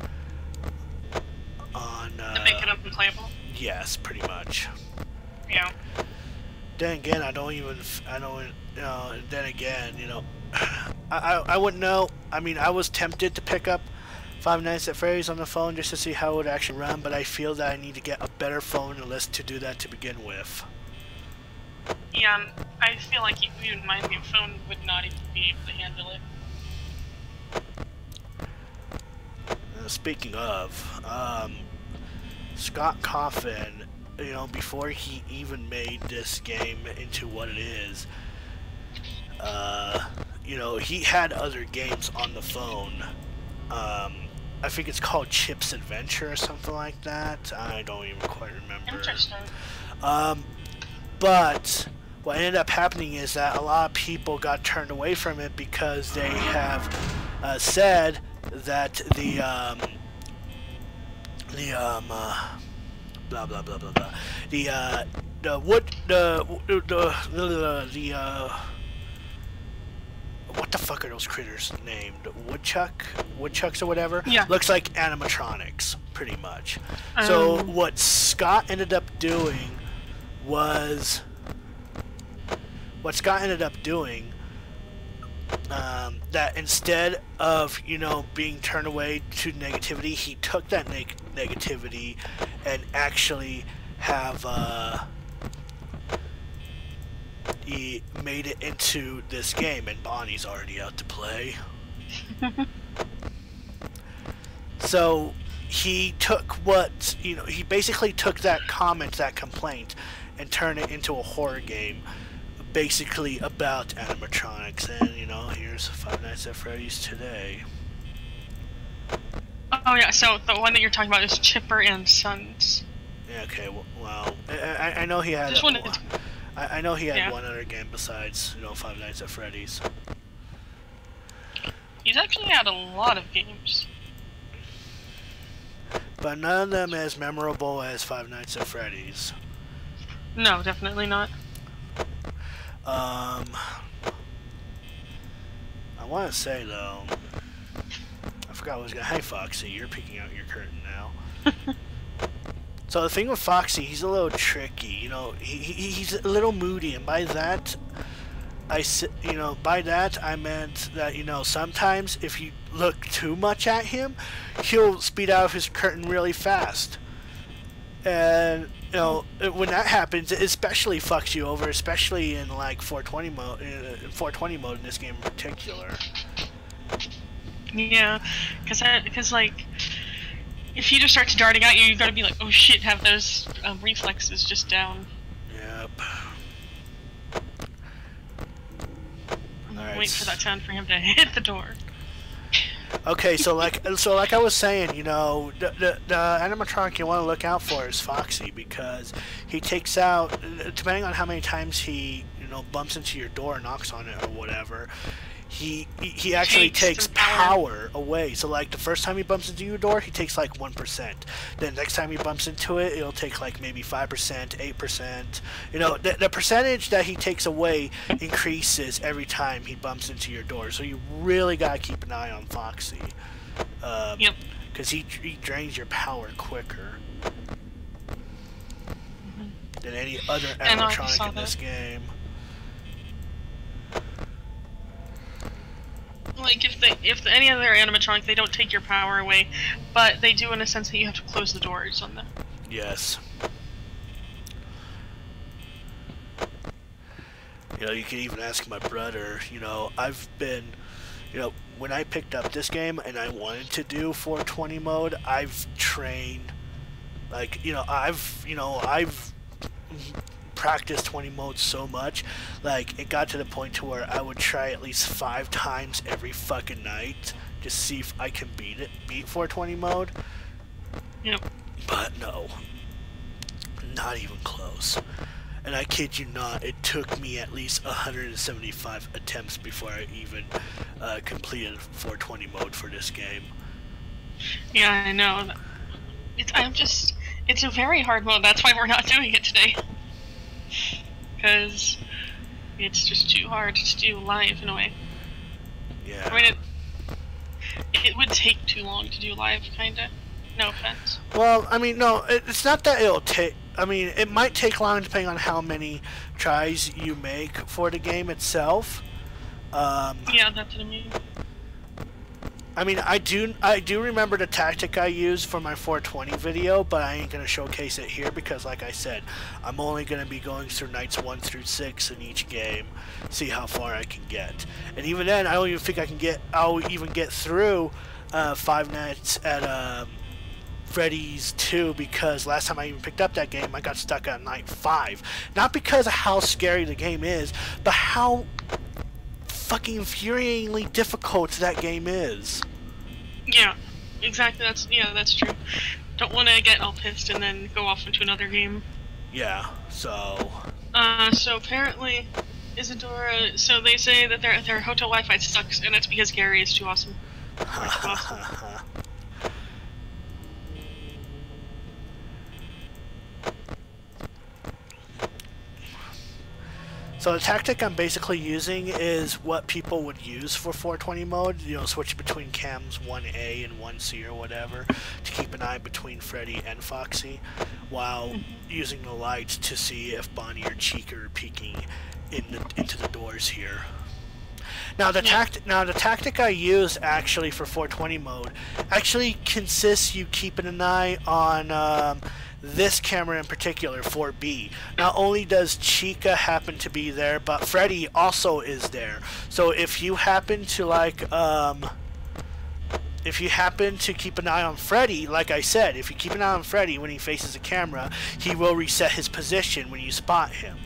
on... To make it unplayable? Yes, pretty much. Yeah. Then again, then again, you know, I wouldn't know. I mean, I was tempted to pick up Five Nights at Freddy's on the phone just to see how it would actually run, but I feel that I need to get a better phone to do that to begin with. Yeah, I feel like even my new phone would not even be able to handle it. Speaking of, Scott Coffin, you know, before he even made this game into what it is, you know, he had other games on the phone. I think it's called Chip's Adventure or something like that. I don't even quite remember. Interesting. But what ended up happening is that a lot of people got turned away from it because they have said that the blah blah blah blah blah what the fuck are those critters named? Woodchucks or whatever? Yeah. Looks like animatronics, pretty much. So what Scott ended up doing was... that instead of, you know, being turned away to negativity, he took that negativity and actually have, he made it into this game, and Bonnie's already out to play. So he took what, you know, he basically took that comment, that complaint, and turned it into a horror game, basically about animatronics. And, you know, here's Five Nights at Freddy's today. Oh yeah, so the one that you're talking about is Chipper and Sons. Yeah, okay, well, I know he had... I know he had one other game besides, Five Nights at Freddy's. He's actually had a lot of games. But none of them as memorable as Five Nights at Freddy's. No, definitely not. I want to say, though... I forgot what I was going to... Hey, Foxy, you're peeking out your curtain now. So the thing with Foxy, he's a little tricky, he's a little moody, and by that, I meant that, sometimes if you look too much at him, he'll speed out of his curtain really fast. And, when that happens, it especially fucks you over, especially in, like, 420 mode, in this game in particular. Yeah, because like, if he just starts darting at you, you gotta be like, oh shit, have those reflexes just down. Yep. Wait for that sound for him to hit the door. Okay, so like I was saying, the animatronic you want to look out for is Foxy, because he takes out, depending on how many times he bumps into your door, knocks on it or whatever. He actually takes power away. So like the first time he bumps into your door, he takes like 1%. Then next time he bumps into it, it'll take like maybe 5%, 8%. The percentage that he takes away increases every time he bumps into your door. So you really gotta keep an eye on Foxy. Yep. Because he drains your power quicker than any other animatronic in this game. Like, if any other animatronic, they don't take your power away, but they do in a sense that you have to close the doors on them. Yes. You can even ask my brother, I've been, when I picked up this game and I wanted to do 420 mode, I've trained, like, I've practiced 20 modes so much, like, it got to the point to where I would try at least 5 times every fucking night to see if I can beat 420 mode. Yep. But no, not even close. And I kid you not, it took me at least 175 attempts before I even completed 420 mode for this game. Yeah, I know. It's a very hard mode. That's why we're not doing it today. Because it's just too hard to do live in a way. Yeah. I mean, it would take too long to do live, kinda. No offense. Well, I mean, no, it's not that it'll take... I mean, it might take long depending on how many tries you make for the game itself. Yeah, that's what I mean. I mean, I do remember the tactic I used for my 420 video, but I ain't going to showcase it here because, like I said, I'm only going to be going through nights 1 through 6 in each game, see how far I can get. And even then, I don't even think I'll even get through 5 nights at Freddy's 2, because last time I even picked up that game, I got stuck at night 5. Not because of how scary the game is, but how fucking infuriatingly difficult that game is. Yeah, exactly. That's true. Don't want to get all pissed and then go off into another game. Yeah. So. So apparently, Isadora. So they say that their hotel Wi-Fi sucks, and it's because Gary is too awesome. So the tactic I'm basically using is what people would use for 420 mode, switch between cams 1A and 1C or whatever, to keep an eye between Freddy and Foxy, while using the lights to see if Bonnie or Chica are peeking into the doors here. Now the tactic I use actually for 420 mode actually consists you keeping an eye on this camera in particular, 4B. Not only does Chica happen to be there, but Freddy also is there. So if you happen to if you happen to keep an eye on Freddy, like I said, if you keep an eye on Freddy when he faces a camera, he will reset his position when you spot him.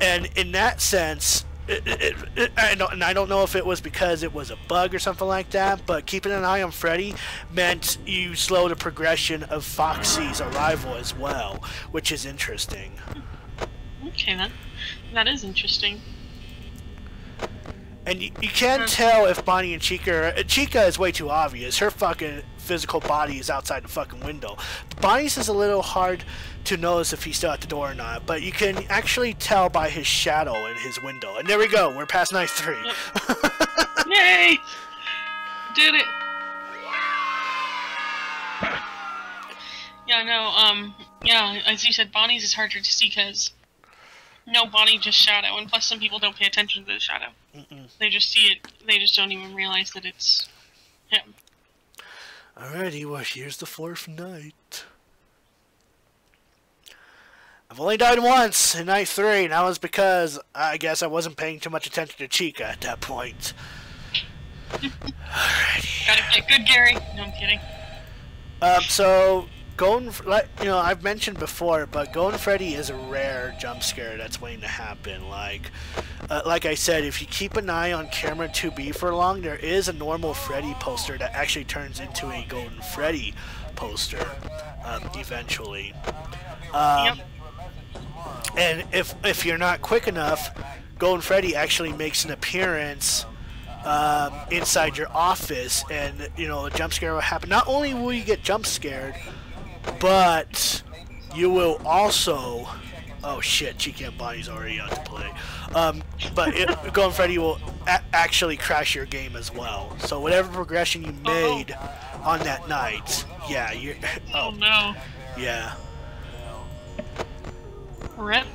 And in that sense, I don't know if it was because it was a bug or something like that, but keeping an eye on Freddy meant you slow the progression of Foxy's arrival as well, which is interesting. Okay, then. That is interesting. And you can't tell if Bonnie and Chica is way too obvious. Her fucking physical body is outside the fucking window. Bonnie's is a little hard to notice if he's still at the door or not, but you can actually tell by his shadow in his window. And there we go, we're past night 3. Yep. Yay! Did it! Yeah, no, yeah, as you said, Bonnie's is harder to see because no, Bonnie just shadow, and plus some people don't pay attention to the shadow. They just see it, they just don't even realize that it's him. Alrighty, well here's the 4th night. I've only died once in night 3, and that was because I guess I wasn't paying too much attention to Chica at that point. Alrighty. Gotta get good, Gary. No, I'm kidding. So I've mentioned before, but Golden Freddy is a rare jump scare that's waiting to happen. Like I said, if you keep an eye on camera 2B for long, there is a normal Freddy poster that actually turns into a Golden Freddy poster eventually. Yep. And if you're not quick enough, Golden Freddy actually makes an appearance inside your office, and a jump scare will happen. Not only will you get jump scared, but you will also... Oh shit, Chica and Bonnie's already out to play. But Golden Freddy will actually crash your game as well. So whatever progression you made on that night, yeah, you're... Oh no. Yeah. Rip.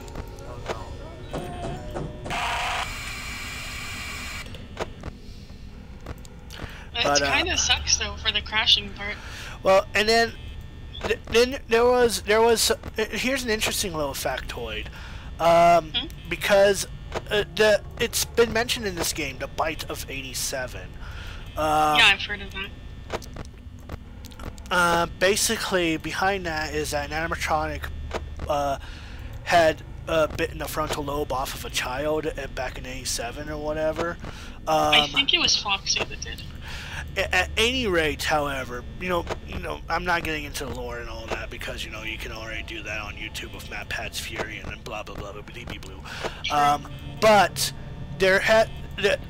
It kind of sucks though for the crashing part. Well, and then there was here's an interesting little factoid, because it's been mentioned in this game, the bite of 87. Yeah, I've heard of that. Basically, behind that is that an animatronic had bitten the frontal lobe off of a child back in 87 or whatever. I think it was Foxy that did. At any rate, however, I'm not getting into the lore and all that because you can already do that on YouTube with Matt Pat's Fury and blah blah blah blah blah blah. But the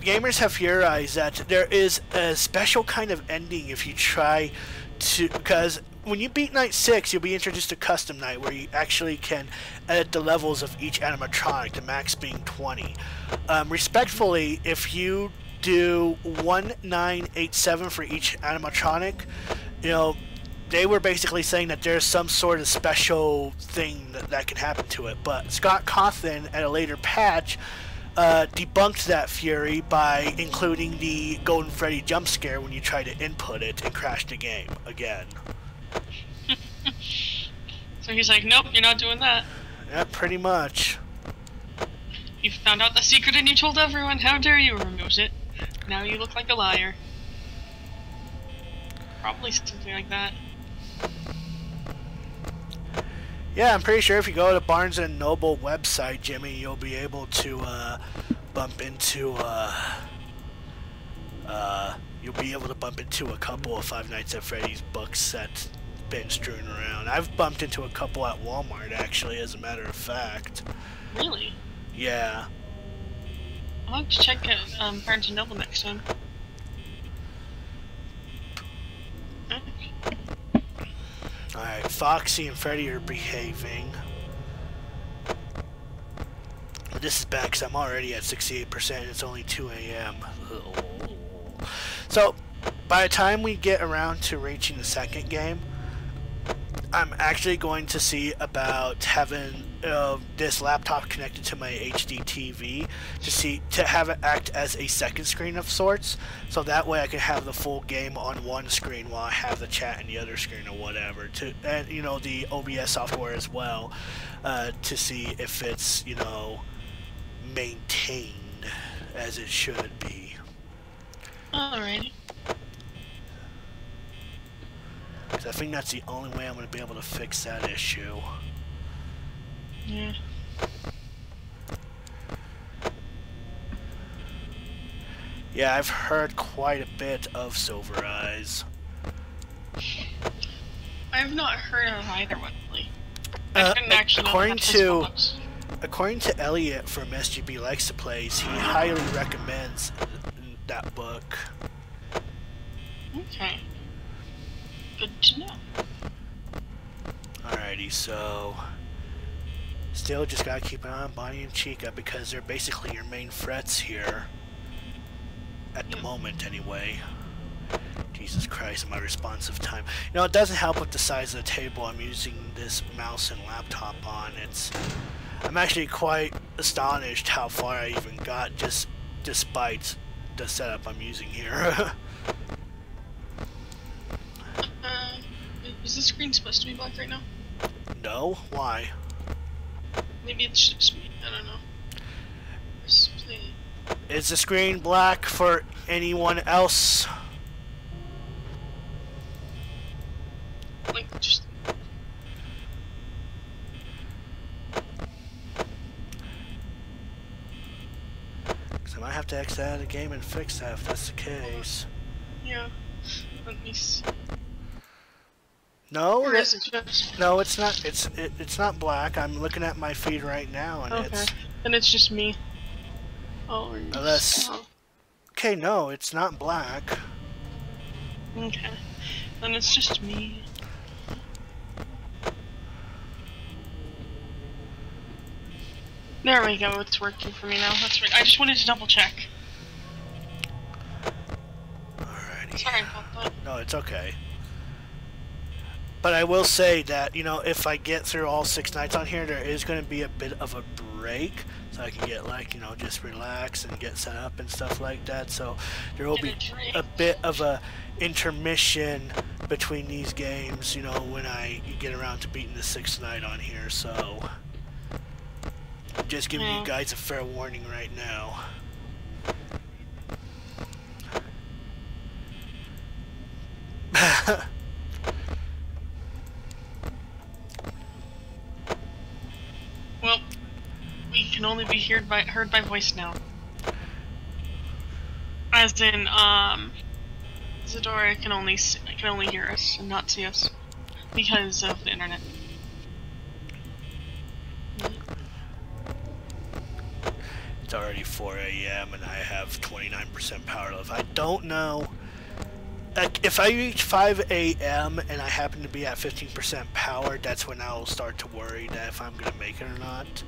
gamers have theorized that there is a special kind of ending if you try to, because when you beat Night 6, you'll be introduced to Custom Night, where you actually can edit the levels of each animatronic, the max being 20. Respectfully, if you do 1987 for each animatronic, they were basically saying that there's some sort of special thing that can happen to it. But Scott Cawthon, at a later patch, debunked that theory by including the Golden Freddy jump scare when you try to input it and crash the game again. So he's like, nope, you're not doing that. Yeah, pretty much. You found out the secret and you told everyone. How dare you remove it? Now you look like a liar. Probably something like that. Yeah, I'm pretty sure if you go to Barnes & Noble website, Jimmy, you'll be able to bump into a couple of Five Nights at Freddy's books that's been strewn around. I've bumped into a couple at Walmart, actually, as a matter of fact. Really? Yeah. I'll have to check at Barnes & Noble next time. Alright, Foxy and Freddy are behaving. This is bad because I'm already at 68%. It's only 2 a.m. So, by the time we get around to reaching the second game, I'm actually going to see about having this laptop connected to my HD TV to have it act as a second screen of sorts, so that way I can have the full game on one screen while I have the chat in the other screen or whatever. And the OBS software as well, to see if it's maintained as it should be. Alrighty. Because I think that's the only way I'm going to be able to fix that issue. Yeah. Yeah, I've heard quite a bit of Silver Eyes. I've not heard of either one, really. I didn't actually know according to Elliot from SGB Likes to Plays, he highly recommends that book. Okay. Good to know. Alrighty, so still just gotta keep an eye on Bonnie and Chica because they're basically your main threats here. At the moment, anyway. Jesus Christ, my responsive time. You know, it doesn't help with the size of the table I'm using this mouse and laptop on. I'm actually quite astonished how far I even got just despite the setup I'm using here. Is the screen supposed to be black right now? No? Why? Maybe it's just me. I don't know. Is the screen black for anyone else? Like, just... Because I might have to exit out of the game and fix that if that's the case. Yeah. Let me see. No, or is it just... no, it's not. It's not black. I'm looking at my feed right now, and okay. And it's just me. Oh, unless. Okay, no, it's not black. Okay, then it's just me. There we go. It's working for me now. That's right. I just wanted to double check. Alrighty. Sorry about that. No, it's okay. But I will say that, you know, if I get through all 6 nights on here, there is going to be a bit of a break. So I can get, like, you know, just relax and get set up and stuff like that. So there will be a bit of a intermission between these games, you know, when I get around to beating the 6th night on here. So I'm just giving you guys a fair warning right now. Well, we can only be heard by voice now. As in, Zadora can only hear us and not see us because of the internet. It's already 4 a.m. and I have 29% power left. I don't know. Like, if I reach 5 a.m. and I happen to be at 15% power, that's when I'll start to worry that if I'm gonna make it or not.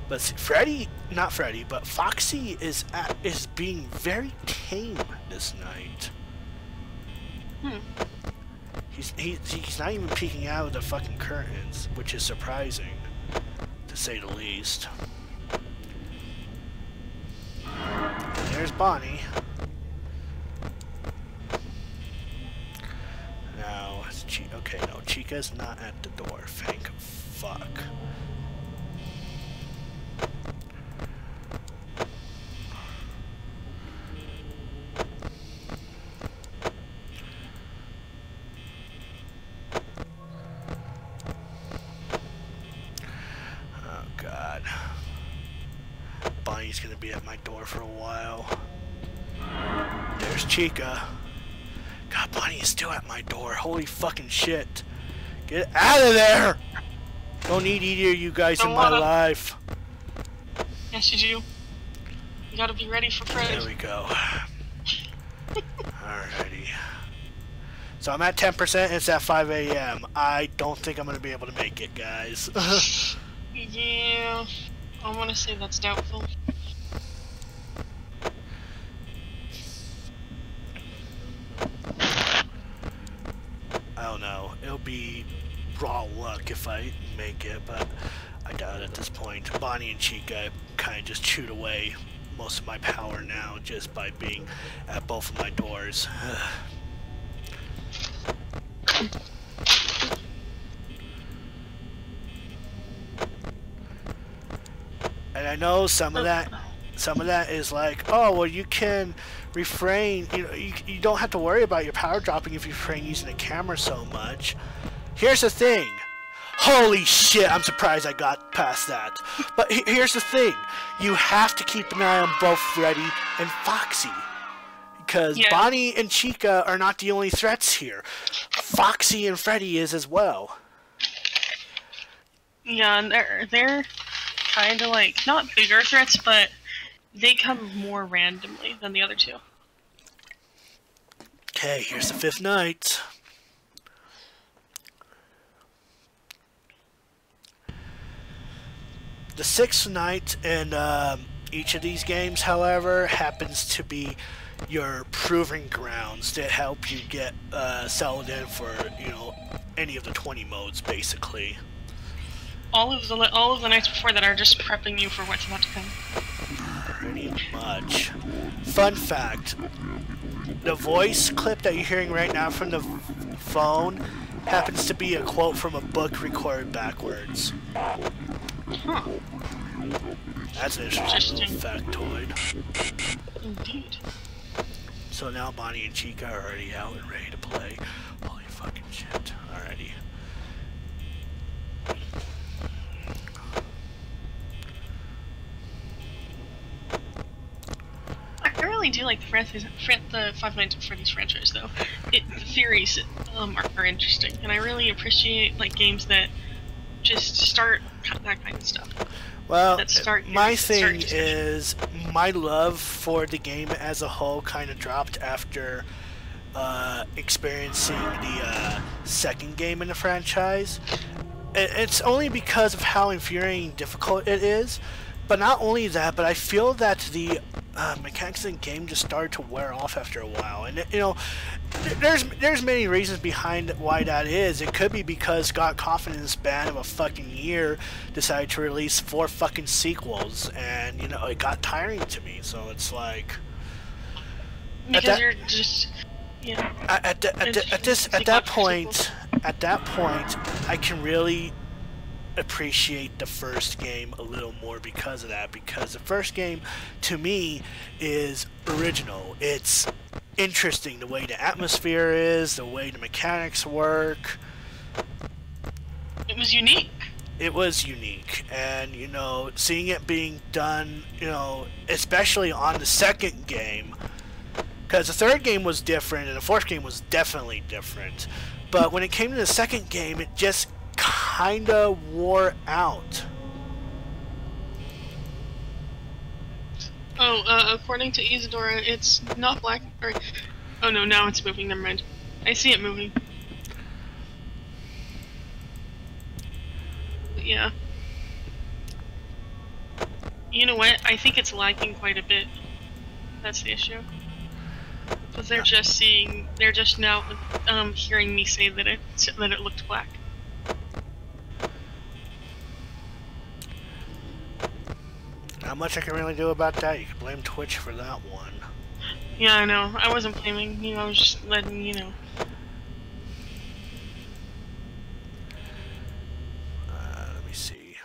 But see, but Foxy is being very tame this night. He's not even peeking out of the fucking curtains, which is surprising, to say the least. There's Bonnie. Now, okay, no, Chica's not at the door. Thank fuck. Oh God. Bonnie's gonna be at my door for a while. There's Chica. God, Bonnie is still at my door. Holy fucking shit. Get out of there! Don't need either of you guys in my life. Yes, you do. You gotta be ready for Freddy. There we go. Alrighty. So I'm at 10%, it's at 5 a.m. I don't think I'm gonna be able to make it, guys. Yeah. I want to say that's doubtful. I don't know. It'll be raw luck if I make it, but I doubt it at this point. Bonnie and Chica kind of just chewed away most of my power now just by being at both of my doors. And I know some of that is like, oh, well, you can refrain, you know, you don't have to worry about your power dropping if you refrain using the camera so much. Here's the thing. Holy shit, I'm surprised I got past that. But here's the thing. You have to keep an eye on both Freddy and Foxy. Because Bonnie and Chica are not the only threats here. Foxy and Freddy is as well. Yeah, and they're kind of like, not bigger threats, but they come more randomly than the other two. Okay, here's the 5th night. The 6th night in each of these games, however, happens to be your proving grounds that help you get settled in for, you know, any of the 20 modes, basically. All of the nights before that are just prepping you for what's about to come. Pretty much. Fun fact: the voice clip that you're hearing right now from the phone happens to be a quote from a book recorded backwards. Huh. That's an interesting little factoid. Indeed. So now Bonnie and Chica are already out and ready to play. Holy fucking shit. Alrighty. I really do like the Five Nights at Freddy's franchise, though. The theories are interesting, and I really appreciate like games that just start that kind of stuff. Well, my thing is, my love for the game as a whole kind of dropped after experiencing the second game in the franchise. It's only because of how infuriating difficult it is, but not only that, but I feel that the mechanics in the game just started to wear off after a while, and you know, there's many reasons behind why that is. It could be because Scott Cawthon in the span of a fucking year decided to release 4 fucking sequels, and you know, it got tiring to me. So it's like, because you're just at that point, I can really appreciate the first game a little more because of that. Because the first game, to me, is original. It's interesting the way the atmosphere is, the way the mechanics work. It was unique. It was unique, and you know, seeing it being done, you know, especially on the second game, because the third game was different and the fourth game was definitely different, but when it came to the second game, it just kinda wore out. According to Isadora, it's not black, or... Oh no, now it's moving, never mind. I see it moving. But yeah. You know what? I think it's lagging quite a bit. That's the issue. Because they're just now hearing me say that it looked black. Not much I can really do about that. You can blame Twitch for that one. Yeah, I know. I wasn't blaming you. I was just letting you know. Let me see.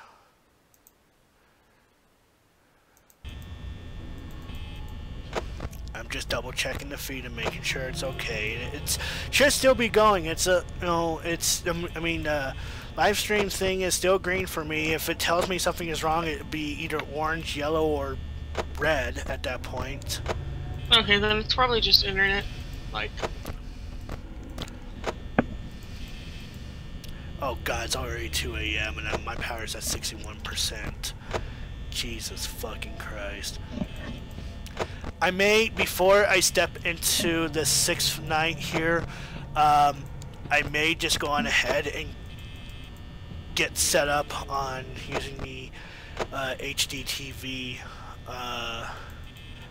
I'm just double checking the feed and making sure it's okay. It should still be going. It's a, you know, it's, I mean, live stream thing is still green for me. If it tells me something is wrong, it'd be either orange, yellow, or red at that point. Okay, then it's probably just internet. Like. Oh god, it's already 2 AM and my power's at 61%. Jesus fucking Christ. I may, before I step into the 6th night here, I may just go on ahead and get set up on using the HD TV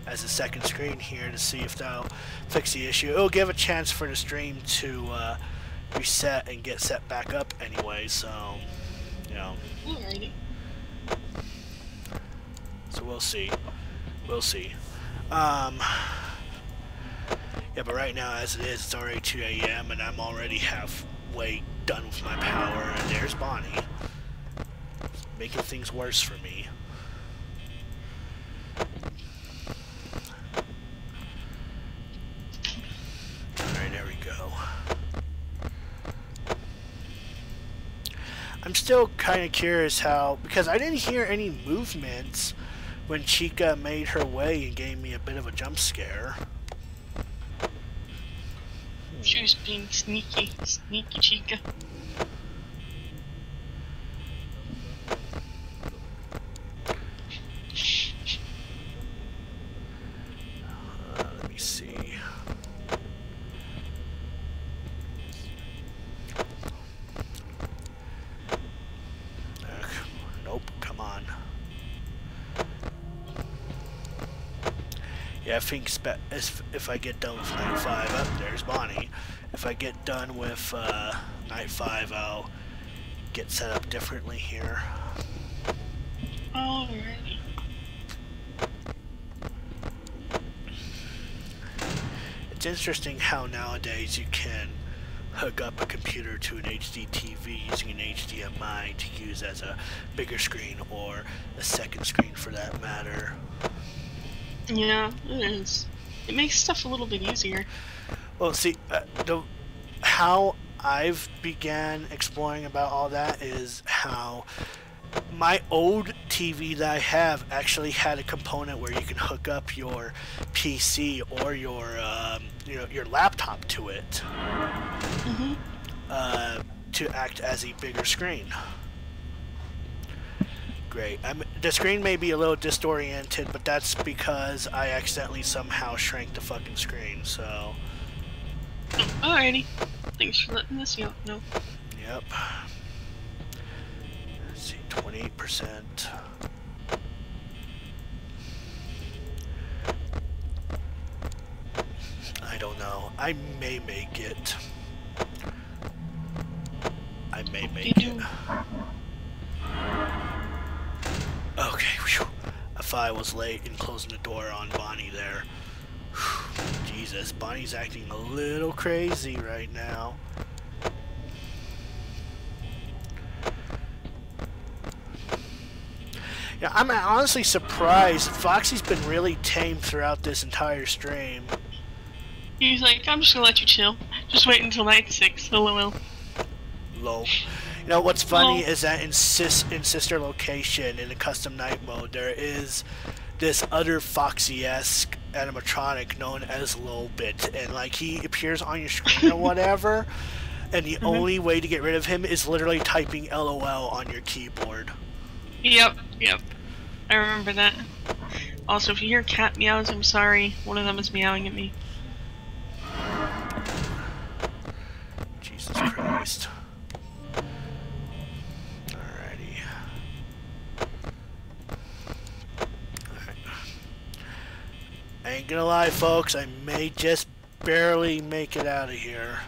as a second screen here to see if that'll fix the issue. It'll give a chance for the stream to reset and get set back up anyway, so, you know. Alrighty. So we'll see. We'll see. Yeah, but right now, as it is, it's already 2 AM, and I'm already halfway done with my power, and there's Bonnie. Making things worse for me. Alright, there we go. I'm still kind of curious how, because I didn't hear any movements when Chica made her way and gave me a bit of a jump scare. She was being sneaky, sneaky Chica. Let me see. Nope, come on. Yeah, I think if I get done with Night 5, there's Bonnie. If I get done with Night 5, I'll get set up differently here. Alrighty. It's interesting how nowadays you can hook up a computer to an HD TV using an HDMI to use as a bigger screen or a second screen for that matter. Yeah, it is. It makes stuff a little bit easier. Well, see, how I've began exploring about all that is how my old TV that I have actually had a component where you can hook up your PC or your your laptop to it to act as a bigger screen. Great. The screen may be a little disoriented, but that's because I accidentally somehow shrank the fucking screen, so... Alrighty. Thanks for letting us know. Yep. Let's see, 28%. I don't know. I may make it. I may make it. Okay, whew. If I was late in closing the door on Bonnie there. Whew. Jesus, Bonnie's acting a little crazy right now. Yeah, I'm honestly surprised. Foxy's been really tame throughout this entire stream. He's like, I'm just gonna let you chill. Just wait until night 6, lol. Lol. You know, what's funny is that in Sister Location, in the custom night mode, there is this other Foxy-esque animatronic known as Lolbit, and like he appears on your screen or whatever, and the only way to get rid of him is literally typing LOL on your keyboard. Yep. I remember that. Also, if you hear cat meows, I'm sorry. One of them is meowing at me. Jesus Christ. Alrighty. Alright. I ain't gonna lie, folks, I may just barely make it out of here.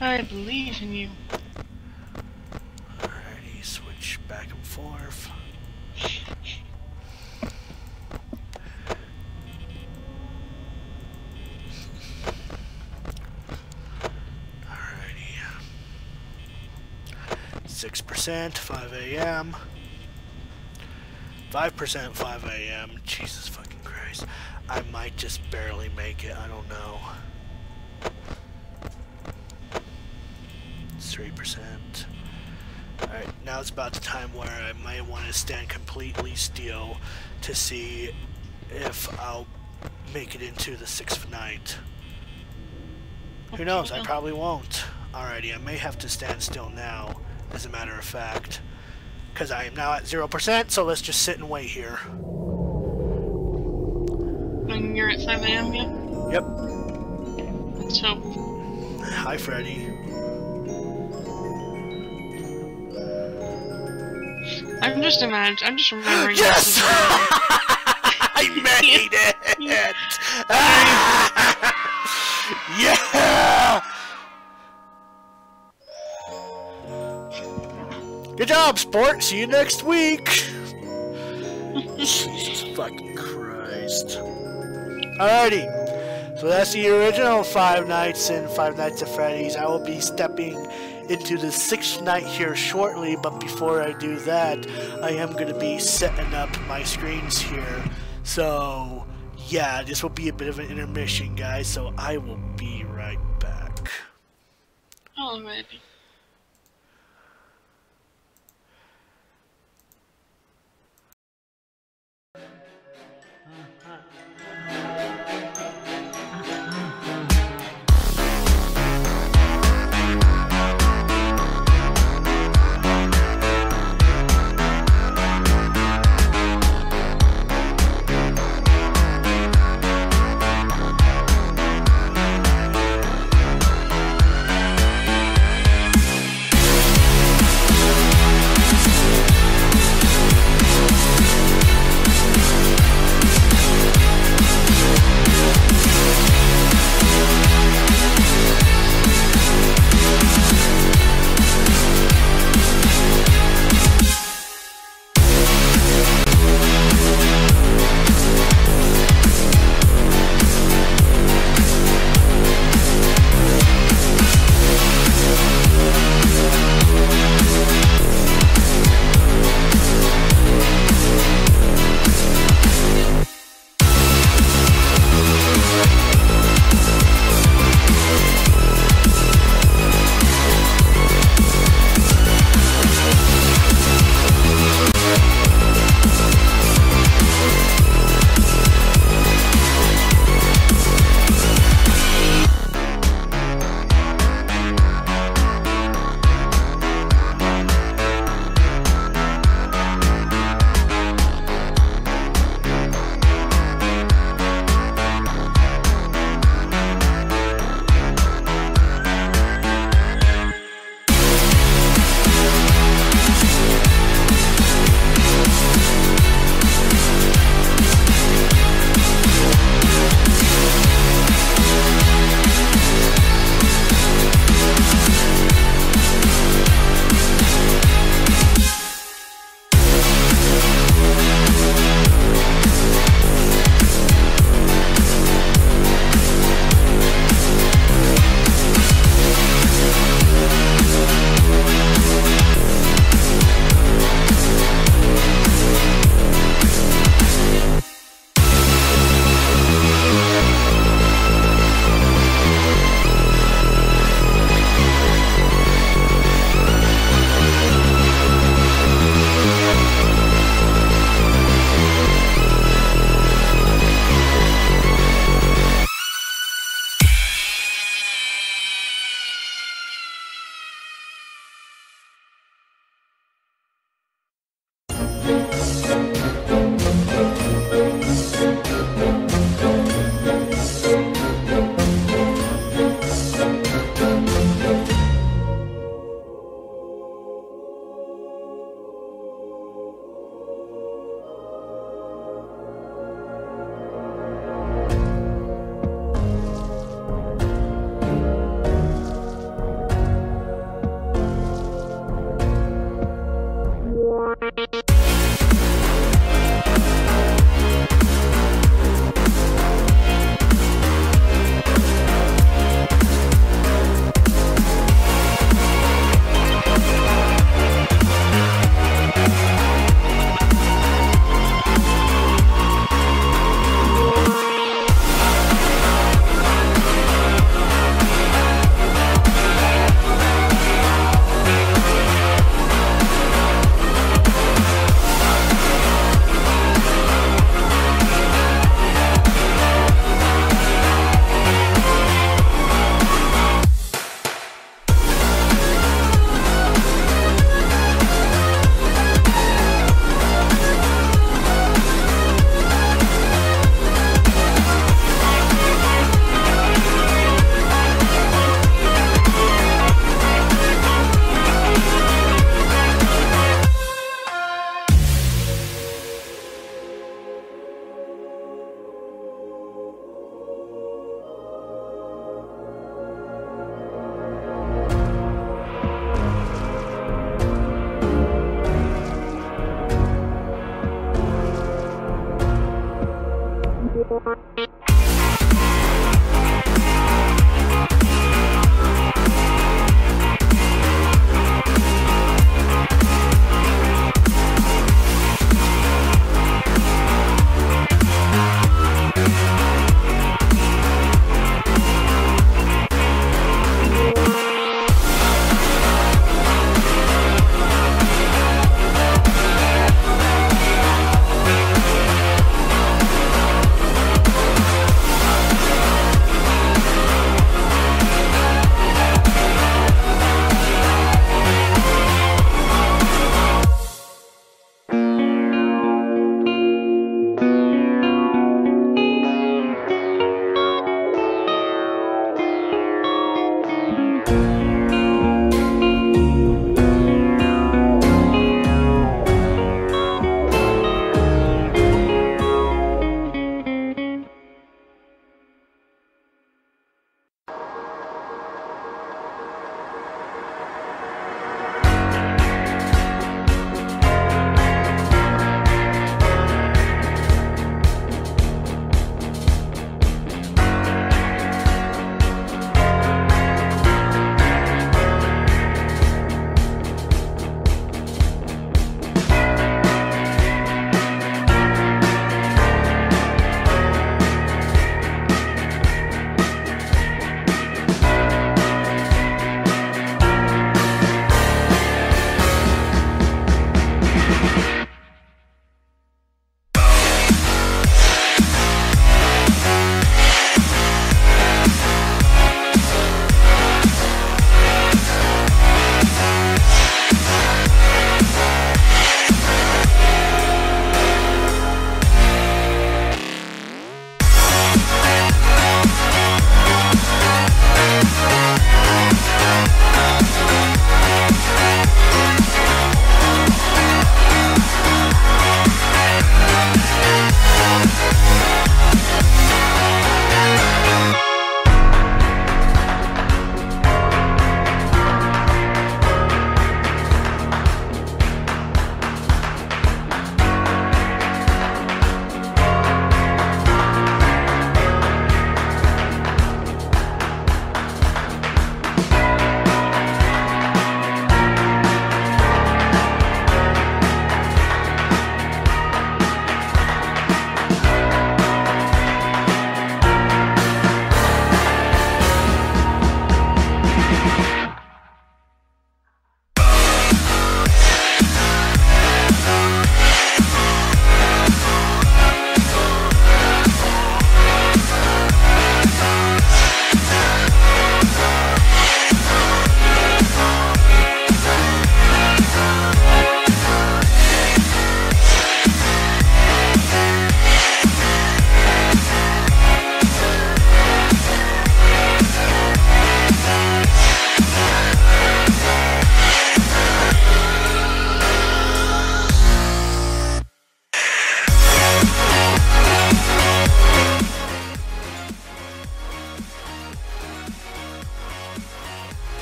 I believe in you. Alrighty, switch back and forth. Alrighty. 6%, 5 a.m. 5%, 5 a.m. Jesus fucking Christ. I might just barely make it, I don't know. 3%. Alright, now it's about the time where I might want to stand completely still to see if I'll make it into the 6th night. Who knows, I probably won't. Alrighty, I may have to stand still now, as a matter of fact. Because I am now at 0%, so let's just sit and wait here. And you're at 5 a.m. yet? Yep. Let's hope. Hi, Freddy. I'm just remembering. Yes! I made it! Yeah! Good job, sport. See you next week. Jesus fucking Christ. Alrighty. So that's the original Five Nights and Five Nights at Freddy's. I will be stepping into the 6th night here shortly, but before I do that, I am going to be setting up my screens here So, yeah, this will be a bit of an intermission, guys, so I will be right back. Alrighty.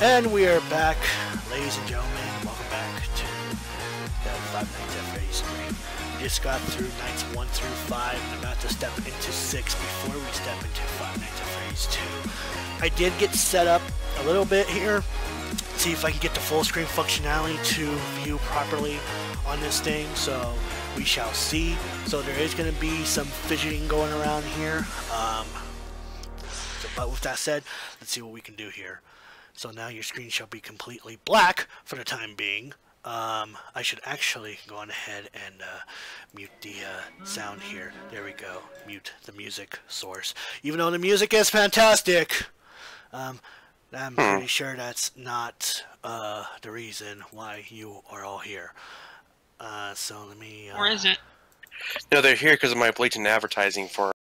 And we are back, ladies and gentlemen. Welcome back to the Five Nights at Freddy's stream. We just got through nights 1 through 5 and about to step into 6 before we step into Five Nights at Freddy's 2. I did get set up a little bit here. See if I can get the full screen functionality to view properly on this thing, so we shall see. So there is going to be some fidgeting going around here. But with that said, let's see what we can do here. So now your screen shall be completely black for the time being. I should actually go on ahead and mute the sound here. There we go. Mute the music source. Even though the music is fantastic, I'm pretty sure that's not the reason why you are all here. So let me... Or is it? No, they're here because of my blatant advertising for